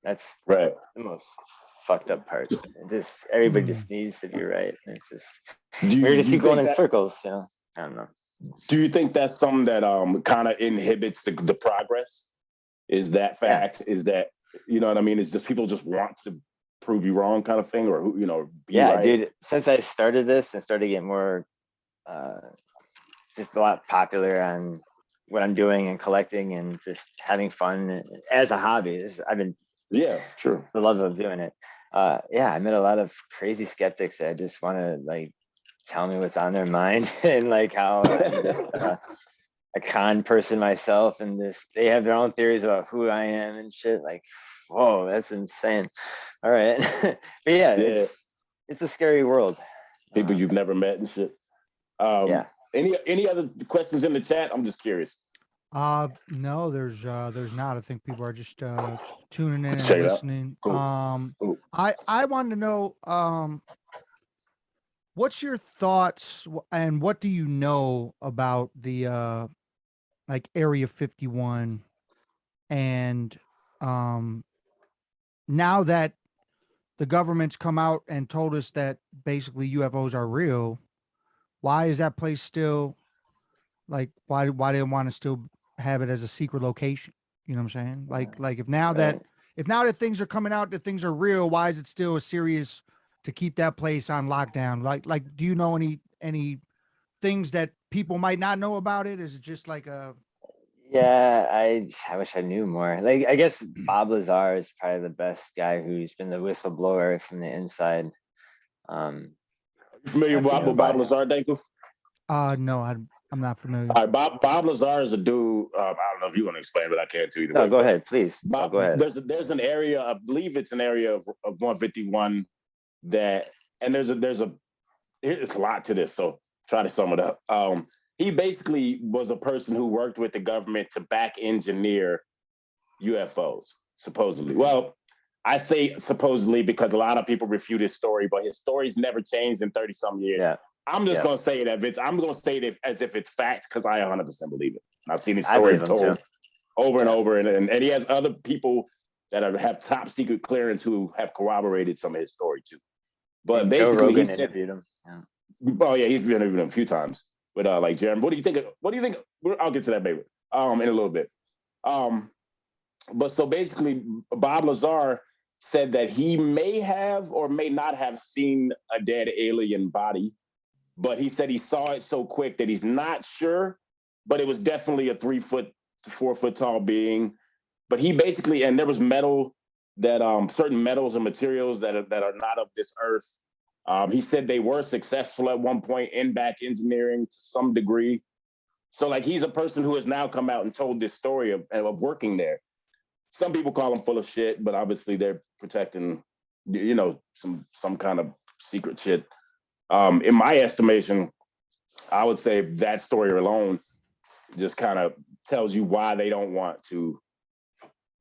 That's the most fucked up part. Everybody just needs to be right. It's just we just keep going in circles, you know. I don't know. Do you think that's something that kind of inhibits the progress? Is that fact? Is that, you know what I mean? It's just people just want to prove you wrong, kind of thing, or, you know? Right? Dude. Since I started this and started getting more, just a lot popular on what I'm doing and collecting and just having fun as a hobby. I've been the love of doing it. I met a lot of crazy skeptics that just want to like tell me what's on their mind, and like how I'm just a con person myself, and they have their own theories about who I am and shit. Like, whoa, that's insane. All right. But it's a scary world. People you've never met and shit. Any other questions in the chat? I'm just curious. No, there's not. I think people are just tuning in and listening. Cool. I wanted to know what's your thoughts, and what do you know about the like Area 51, and now that the government's come out and told us that basically UFOs are real, why is that place still, like, why do they want to still have it as a secret location? You know what I'm saying? Like if now that if now that things are coming out, that things are real, why is it still a serious to keep that place on lockdown? Like, do you know any things that people might not know about it? Is it just like a? Yeah, I wish I knew more. Like, I guess Bob Lazar is probably the best guy who's been the whistleblower from the inside. You familiar with Bob Lazar, Denku? No, I'm not familiar. All right, Bob Lazar is a dude. I don't know if you want to explain, but I can't too either. No, go ahead, please. Bob, go ahead. There's an area, I believe it's an area of 151 that, and there's a lot to this, so try to sum it up. He basically was a person who worked with the government to back engineer UFOs, supposedly. Well, I say supposedly because a lot of people refute his story, but his story's never changed in 30 some years. Yeah. I'm just gonna say it I'm gonna say it as if it's fact because I 100% believe it. I've seen his story told over and over, and he has other people that have top secret clearance who have corroborated some of his story too. But and basically, Joe Rogan interviewed him. Yeah. Oh yeah, he's interviewed him a few times. But like Jeremy, what do you think? I'll get to that maybe in a little bit. But so basically, Bob Lazar said that he may have or may not have seen a dead alien body. But he said he saw it so quick that he's not sure, but it was definitely a 3 foot to 4 foot tall being. But he basically, and there was metal that certain metals and materials that are not of this earth. He said they were successful at one point in back engineering to some degree. So like he's a person who has now come out and told this story of working there. Some people call him full of shit, but obviously they're protecting, some kind of secret shit. In my estimation, I would say that story alone just kind of tells you why they don't want to,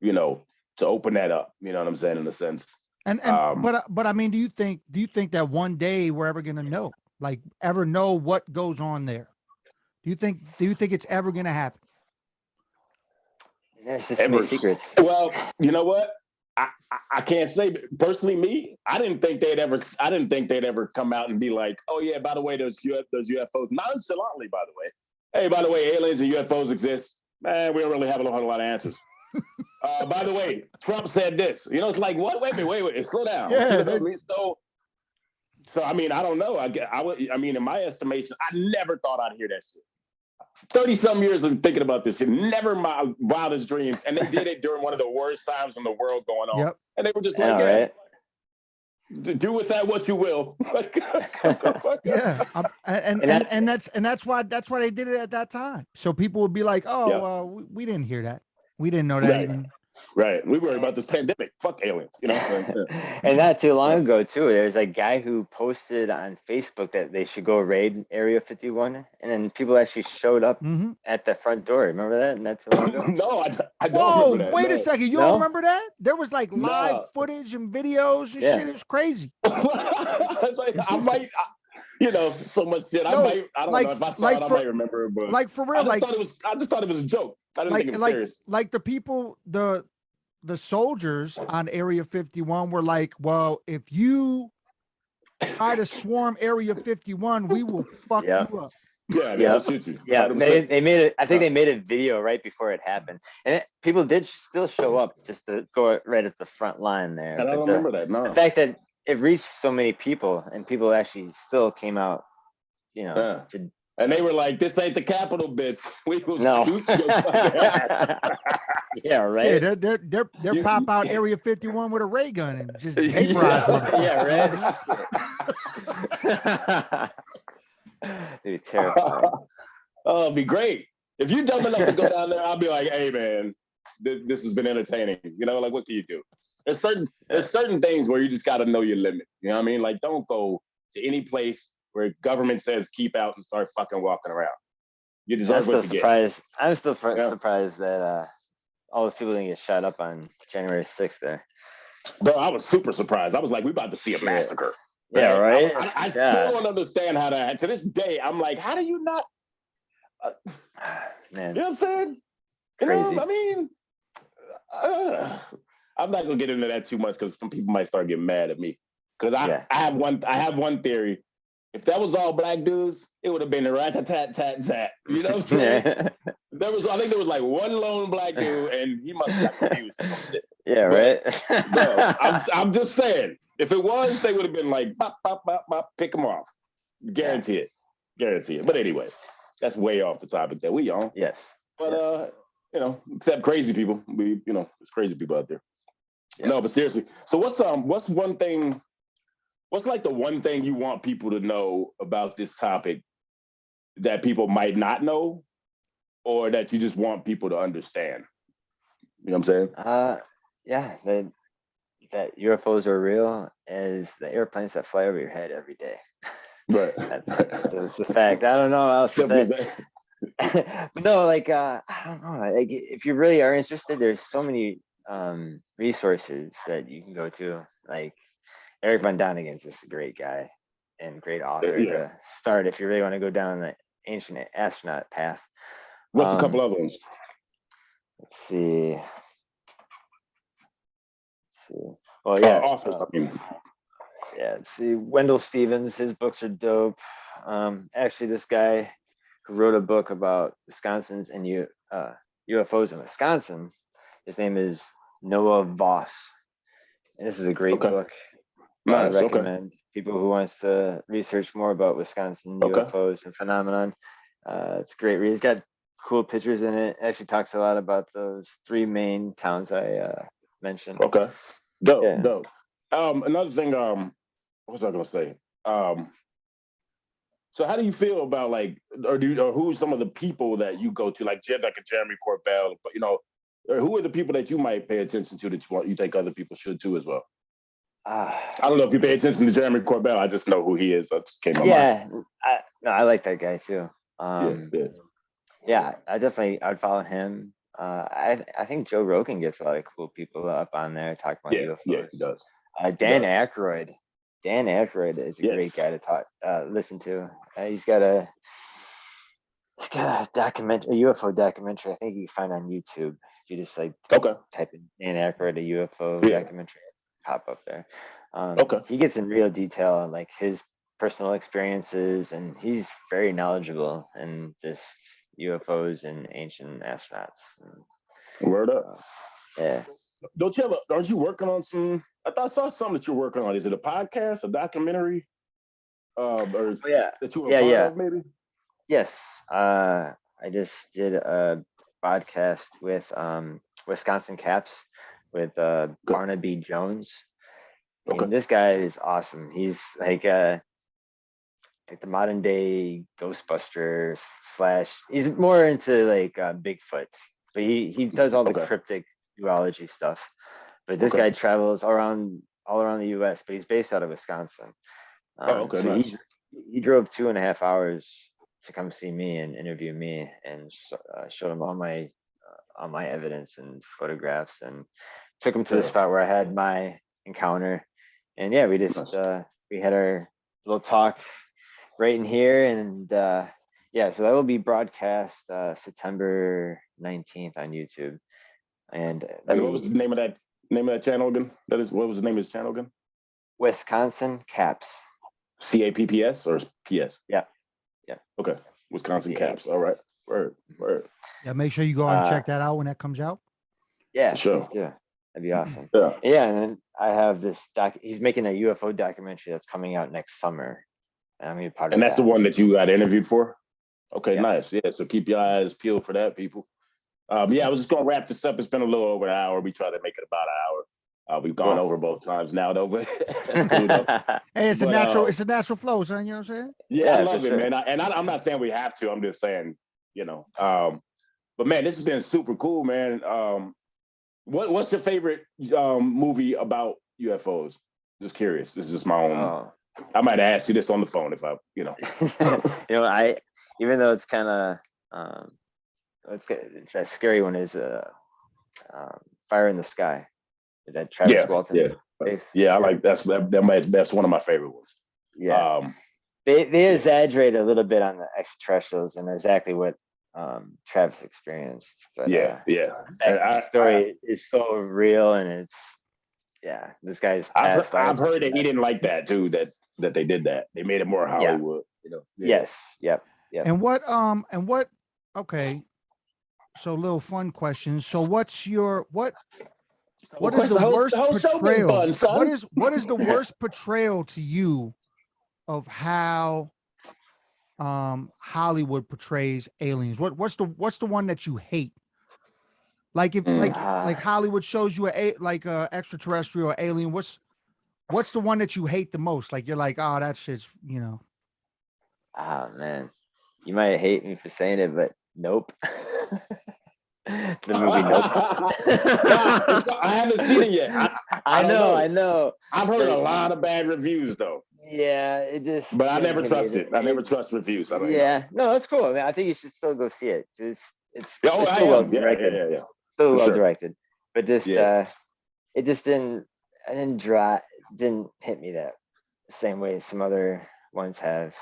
to open that up. You know what I'm saying, in a sense. But I mean, do you think that one day we're ever gonna know, like ever know what goes on there? Do you think it's ever gonna happen? There's just many secrets. Well, you know what? I can't say personally. Me, I didn't think they'd ever come out and be like, "Oh yeah, by the way, there's UFOs." Nonchalantly, by the way. Hey, by the way, aliens and UFOs exist. Man, we don't really have a whole lot of answers. By the way, Trump said this. It's like what? Wait, slow down. Yeah, what I mean? So I mean, I don't know. I mean, in my estimation, I never thought I'd hear that shit. 30-some years of thinking about this shit, never my wildest dreams. And they did it during one of the worst times in the world going on. Yep. And they were just like, right? Do with that what you will. Yeah. And that's why they did it at that time. So people would be like, oh, we didn't hear that. We didn't know that right. even. Right. We worry about this pandemic. Fuck aliens, And not too long ago, too, there's a guy who posted on Facebook that they should go raid Area 51. And then people actually showed up at the front door. Remember that? Not too long ago? No, I don't remember that. Wait a second. You don't remember that? There was like live footage and videos and shit. It was crazy. It's like, I might... so much shit. I don't know if I saw it, I might remember it, but like for real, I just thought it was a joke. I didn't think it was serious. Like the people, the soldiers on Area 51 were like, well, if you try to swarm Area 51, we will fuck you up. Yeah. They made it. I think they made a video right before it happened, and people did still show up just to go right at the front line there. And I don't remember that. No, the fact that it reached so many people, and people actually still came out, and they were like, "This ain't the Capitol, bitch. We will shoot your ass." Yeah, right. Yeah, they're pop out Area 51 with a ray gun and just vaporize motherfuckers. Yeah, right. Dude, terrifying. Oh, it'd be great if you're dumb enough to go down there. I'll be like, "Hey, man, this has been entertaining." Like what can you do? There's certain things where you just got to know your limit. You know what I mean? Like, don't go to any place where government says keep out and start fucking walking around. You deserve what you get. I'm still surprised that all those people didn't get shot up on January 6th there. Bro, I was super surprised. I was like, we about to see a massacre. Yeah, right? I still don't understand how to this day, I'm like, how do you not... Man. You know what I'm saying? Crazy. I mean... I'm not going to get into that too much because some people might start getting mad at me. Because I have one theory. If that was all black dudes, it would have been a rat-tat-tat-tat. You know what I'm saying? I think there was like one lone black dude, and he must have got confused or some shit. Yeah, right. Bro, I'm just saying, if it was, they would have been like, bop, bop, bop, bop, pick them off. Guarantee it. Guarantee it. But anyway, that's way off the topic that we on. Yes. But you know, except crazy people. We, you know, there's crazy people out there. Yeah. No, but seriously. So what's one thing, what's like the one thing you want people to know about this topic that people might not know, or that you just want people to understand? You know what I'm saying? Yeah, that UFOs are real as the airplanes that fly over your head every day. Right. That's the fact. I don't know how else to say. But no, like I don't know. Like if you really are interested, there's so many resources that you can go to. Like Eric Von Daniken's just a great guy and great author to start if you really want to go down the ancient astronaut path. What's a couple other ones? Let's see. Well, yeah. Authors, I mean. Yeah, let's see. Wendell Stevens, his books are dope. Actually, this guy who wrote a book about Wisconsin's and UFOs in Wisconsin, his name is Noah Voss. And this is a great book. Nice. I recommend people who wants to research more about Wisconsin UFOs and phenomenon. It's a great read. It's got cool pictures in it. Actually talks a lot about those 3 main towns I mentioned. Okay. Dope. Another thing, what was I gonna say? So how do you feel about like, or who's some of the people that you go to, like a Jeremy Corbell, but you know, or who are the people that you might pay attention to that you think other people should too as well? I don't know if you pay attention to Jeremy Corbell. I just know who he is. That just came to mind. I like that guy too. Yeah, I would follow him. I think Joe Rogan gets a lot of cool people up on there talking about UFOs. Yeah, he does. Dan Aykroyd. Dan Aykroyd is a great guy to listen to. He's got a documentary, a UFO documentary. I think you can find on YouTube. If you just like type in Dan Aykroyd, a UFO documentary, pop up there. He gets in real detail on like his personal experiences, and he's very knowledgeable in just UFOs and ancient astronauts. Word up. Yeah. Aren't you working on some? I saw something that you're working on. Is it a podcast, a documentary? That you were part of, maybe? Yes. I just did a podcast with Wisconsin Caps with Barnaby Jones. And this guy is awesome. He's like the modern day Ghostbusters / he's more into like Bigfoot, but he does all the cryptic zoology stuff. But this guy travels all around the US, but he's based out of Wisconsin. So nice. he drove 2.5 hours to come see me and interview me, and showed him all my evidence and photographs, and took him to the spot where I had my encounter. And yeah, we just we had our little talk right in here, and so that will be broadcast September 19th on YouTube. And what was the name of that channel again? What was the name of his channel again? Wisconsin Caps. CAPPS or PS? Yeah. Okay. Wisconsin Caps. All right. Word. Yeah, make sure you go and check that out when that comes out. Yeah, sure. Please do. That'd be awesome. Yeah. And then I have this he's making a UFO documentary that's coming out next summer. And I'm gonna be part of that. And that's the one that you got interviewed for? Okay, nice. Yeah, so keep your eyes peeled for that, people. I was just gonna wrap this up. It's been a little over an hour. We try to make it about an hour. We've gone over both times now, though. But that's cool, though. Hey, it's a natural flow, son. You know what I'm saying? Yeah, I love it, man. I'm not saying we have to. I'm just saying, you know. But man, this has been super cool, man. What's your favorite movie about UFOs? Just curious. This is just my own. I might ask you this on the phone if you know. Even though it's kind of it's that scary one is Fire in the Sky. That Travis Walton. Yeah, I like that's one of my favorite ones. Yeah. They exaggerate a little bit on the extraterrestrials and exactly what Travis experienced. But the story is so real, and it's this guy's I've heard that he didn't like that too, that they did that. They made it more Hollywood, you know. Yes. Yep. And what okay. So little fun question. So what is the worst whole show been portrayal? fun, son. What is the worst portrayal to you of how Hollywood portrays aliens? What's the one that you hate? Like if like Hollywood shows you a extraterrestrial or alien, what's the one that you hate the most? Like you're like, oh, that shit's, you know. Oh man, you might hate me for saying it, but nope. The movie Nope. I haven't seen it yet. I know. I've heard a lot of bad reviews though. Yeah, it just. But I never trust it. I never trust reviews. Yeah, no, that's cool. I mean, I think you should still go see it. It's still well directed. Yeah. Still well directed, but just it just didn't hit me that same way some other ones have.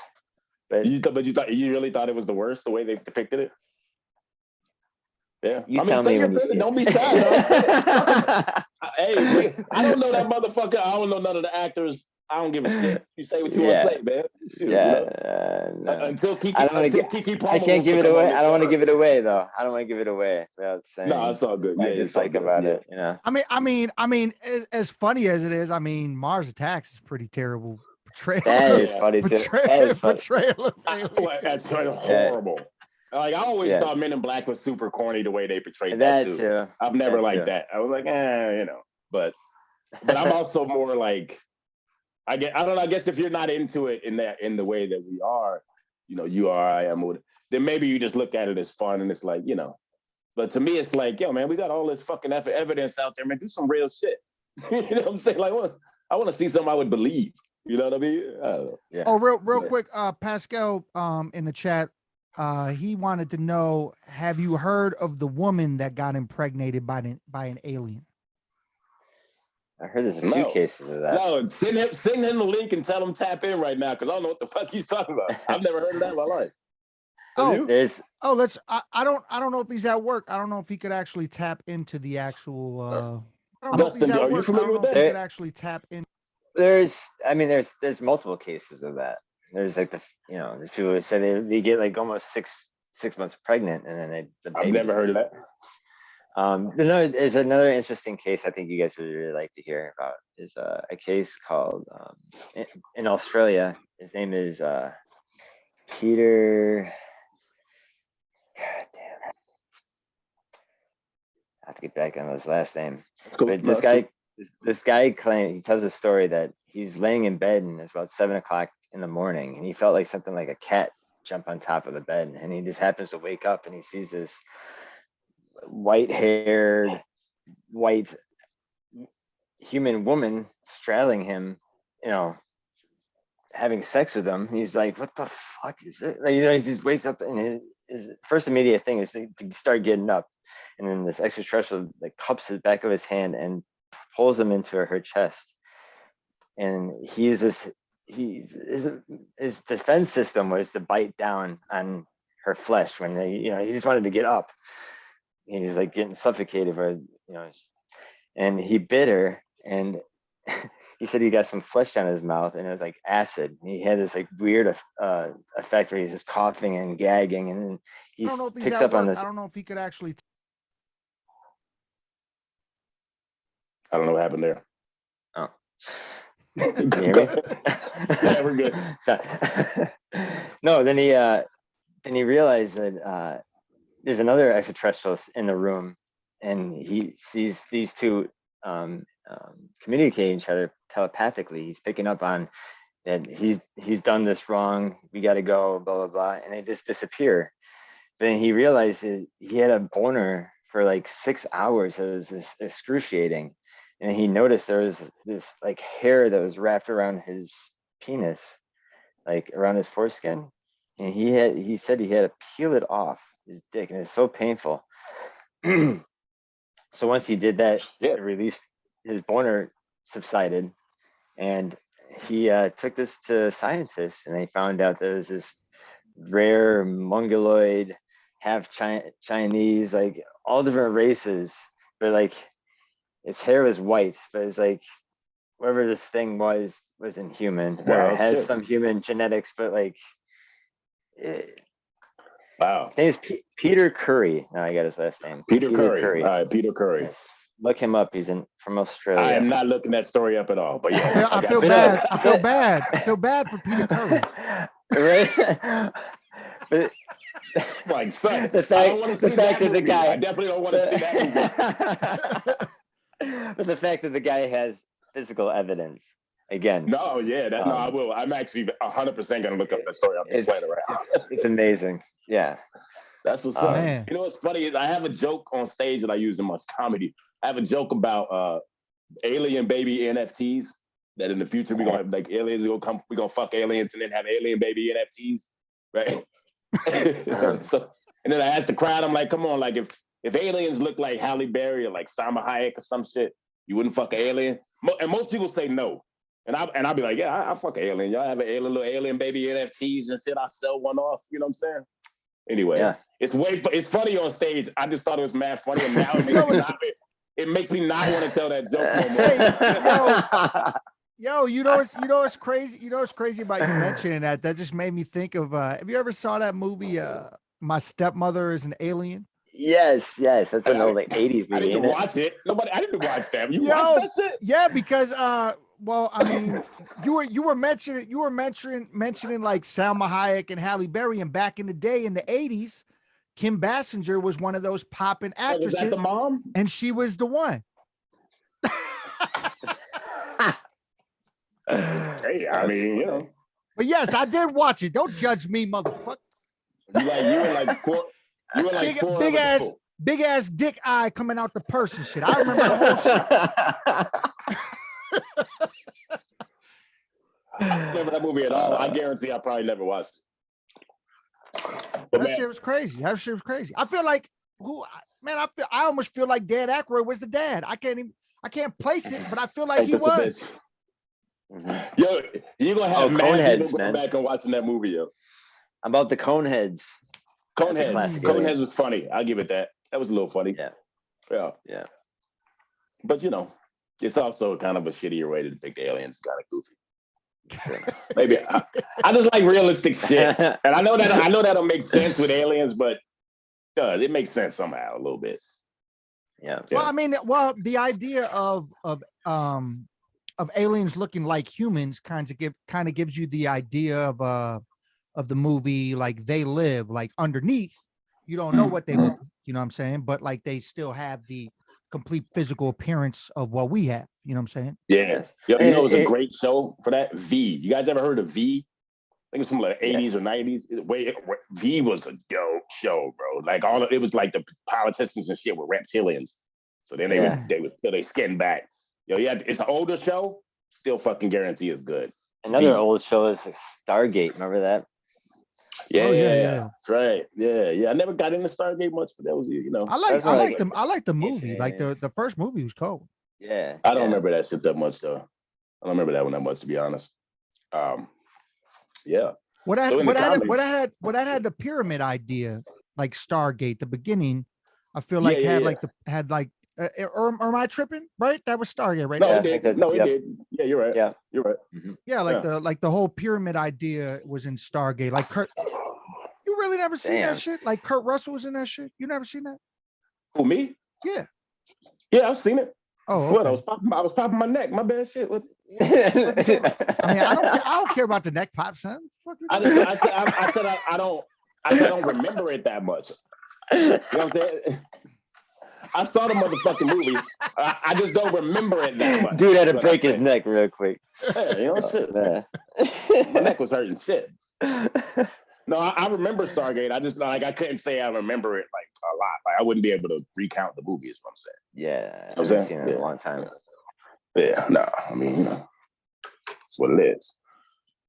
But you really thought it was the worst the way they depicted it? Yeah. You tell me when you see it. Don't be sad. Hey, wait, I don't know that motherfucker. I don't know none of the actors. I don't give a shit. You say what you want to say, man. Shoot, no. Until Kiki Palmer. I can't give it away. I don't want to give it away though. I don't want to give it away without saying. No, it's all good. Yeah, it's like about it. You know. I mean, as funny as it is, I mean, Mars Attacks is pretty terrible portrayal. That is funny too. Portrayal of aliens. That's horrible. Like I always thought Men in Black was super corny the way they portrayed that too. I've never liked that. I was like, you know, but I'm also more like. I don't know. I guess if you're not into it in the way that we are, you know, you are, I am, then maybe you just look at it as fun and it's like, you know. But to me, it's like, yo, man, we got all this fucking evidence out there, man. Do some real shit. You know what I'm saying? Like, I want to see something I would believe. You know what I mean? I don't know. Yeah. Oh, real quick, Pascal, in the chat, he wanted to know: have you heard of the woman that got impregnated by an alien? I heard there's a few cases of that. No, send him the link and tell him tap in right now because I don't know what the fuck he's talking about. I've never heard of that in my life. I don't know if he's at work. I don't know if he could actually tap into the actual. Dustin, are you familiar with that? He could actually tap in. There's multiple cases of that. There's like there's people who say they get like almost six months pregnant and then I've never heard of that. There's another interesting case I think you guys would really like to hear about. Is a case called in Australia. His name is Peter. God damn. I have to get back on his last name. Cool. But this guy claims, he tells a story that he's laying in bed and it's about 7 o'clock in the morning and he felt like something like a cat jump on top of the bed and he just happens to wake up and he sees this white-haired, white human woman straddling him, you know, having sex with him. He's like, what the fuck is it? Like, you know, he just wakes up and his first immediate thing is to start getting up. And then this extraterrestrial like cups the back of his hand and pulls him into her chest. And his defense system was to bite down on her flesh when he just wanted to get up. He's like getting suffocated and he bit her and he said he got some flesh on his mouth and it was like acid. He had this like weird effect where he's just coughing and gagging and then he picks up on this. I don't know if he could actually. I don't know what happened there. Oh. Can you hear me? Yeah, we're good. No, then he realized that there's another extraterrestrial in the room and he sees these two communicating each other telepathically. He's picking up on that he's done this wrong. We got to go, blah, blah, blah. And they just disappear. Then he realized that he had a boner for like 6 hours. It was this excruciating. And he noticed there was this like hair that was wrapped around his penis, like around his foreskin. And he said he had to peel it off his dick and it's so painful. So once he did that, it released, his boner subsided and he took this to scientists and they found out there was this rare mongoloid, half Chinese, like all different races, but like its hair was white, but it's like whatever this thing wasn't human. Wow, or it has some human genetics, but like wow. His name is Peter Curry. No, I got his last name. Peter Curry. All right, Peter Curry. Yes. Look him up. He's from Australia. I am not looking that story up at all. But yeah, I feel bad. I feel bad. I feel bad for Peter Curry. Right? But like, son, the I don't want to see that movie. I definitely don't want to see that movie. But the fact that the guy has physical evidence again. No, yeah, no, I will. I'm actually 100% gonna look up that story. I'm just playing around. It's amazing. Yeah, that's what's up. Man. You know what's funny is I have a joke on stage that I use in my comedy. I have a joke about alien baby NFTs. That in the future we're gonna have like aliens are gonna come. We're gonna fuck aliens and then have alien baby NFTs, right? So, and then I asked the crowd, I'm like, come on, like if aliens look like Halle Berry or like Salma Hayek or some shit, you wouldn't fuck an alien? And most people say no. And I'll be like, yeah, I fuck an alien. Y'all have an alien, little alien baby NFTs and shit. I sell one off. You know what I'm saying? Anyway, yeah. It's funny on stage. I just thought it was mad funny, and now it makes me not want to tell that joke no more. Yo, you know what's crazy? You know what's crazy about you mentioning that? That just made me think of. Have you ever saw that movie? My Stepmother is an Alien. Yes, that's an old like 80s movie. I didn't watch it. I didn't watch that. You watched that shit? Yeah, because well, I mean, you were mentioning like Salma Hayek and Halle Berry, and back in the day in the 80s, Kim Basinger was one of those popping actresses. Was that the mom? And she was the one. Hey, I mean, you know. But yes, I did watch it. Don't judge me, motherfucker. You were like four. You were like big ass dick eye coming out the purse and shit. I remember the whole shit. I don't remember that movie at all. I guarantee I probably never watched it. Shit was crazy. That shit was crazy. I feel like I almost feel like Dan Aykroyd was the dad. I can't place it, but I feel like he was. Yo, you're gonna have mad people going back and watching that movie, yo. About the Coneheads. Coneheads was funny. I'll give it that. That was a little funny. Yeah. But you know, it's also kind of a shittier way to depict aliens. Kind of goofy. Maybe I just like realistic shit, and I know that'll make sense with aliens, but it makes sense somehow a little bit. Yeah. Well, I mean, the idea of aliens looking like humans kind of gives you the idea of the movie, like They Live, like underneath, you don't know what they look, you know what I'm saying? But like they still have the complete physical appearance of what we have, you know what I'm saying? Yeah. You know, it was a great show for that. V. You guys ever heard of V? I think it's from like the 80s or 90s. V was a dope show, bro. Like it was like the politicians and shit were reptilians. So then they would peel their skin back. Yo, yeah, it's an older show. Still fucking guarantee it's good. Another old show is Stargate. Remember that? Yeah, that's right. Yeah. I never got into Stargate much, but that was, you know. I like the movie. Like the first movie was cool. Yeah. I don't remember that shit that much though. I don't remember that one that much, to be honest. Yeah. What I had the pyramid idea, like Stargate, the beginning, I feel like or am I tripping? Right? That was Stargate, right? No, it did. Yeah, you're right. Yeah, you're right. Mm-hmm. Yeah, the whole pyramid idea was in Stargate. Like Kurt, you really never seen that shit? Like Kurt Russell was in that shit. You never seen that? Who, me? Yeah. Yeah, I've seen it. Oh, okay. What? I was popping my neck. My bad shit. What? I mean, I don't care about the neck pop, son. I said I don't remember it that much. You know what I'm saying? I saw the motherfucking movie. I just don't remember it that much. Dude had to break his neck real quick. Yeah, you know, shit. My neck was hurting shit. No, I remember Stargate. I just I couldn't say I remember it like a lot. Like I wouldn't be able to recount the movie, is what I'm saying. Yeah, I haven't seen it in a long time. Yeah, no, I mean, you know, it's what it is.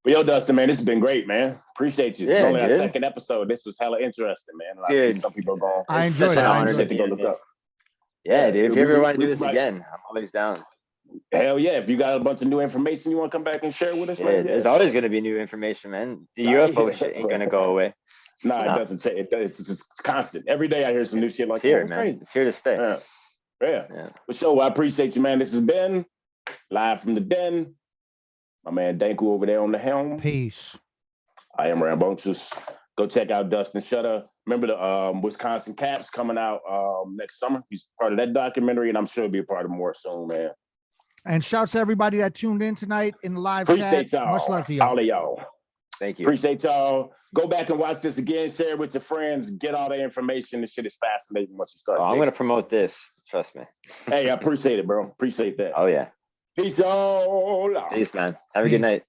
But yo, Dustin, man, this has been great, man. Appreciate you. It's only our second episode. This was hella interesting, man. Dude, some people going. I enjoyed it. To go look up. Yeah, dude. If you ever want to do this again, I'm always down. Hell yeah. If you got a bunch of new information you want to come back and share with us, man, there's always going to be new information, man. The UFO shit ain't going to go away. It doesn't say it. It's constant. Every day I hear some new shit like that. Man. It's here to stay. Yeah. So I appreciate you, man. This has been Live from the Den. My man Denku over there on the helm. Peace. I am Rambunctious. Go check out Dustin Schutta. Remember the Wisconsin Caps coming out next summer. He's part of that documentary, and I'm sure he'll be a part of more soon, man. And shouts to everybody that tuned in tonight in the live Appreciate chat. y'all. Much love to y'all. All of y'all. Thank you. Appreciate y'all. Go back and watch this again. Share it with your friends. Get all the information. This shit is fascinating once you start. I'm going to promote this. Trust me. Hey, I appreciate it, bro. Appreciate that. Oh, yeah. Peace all. Peace, man. Have a good night.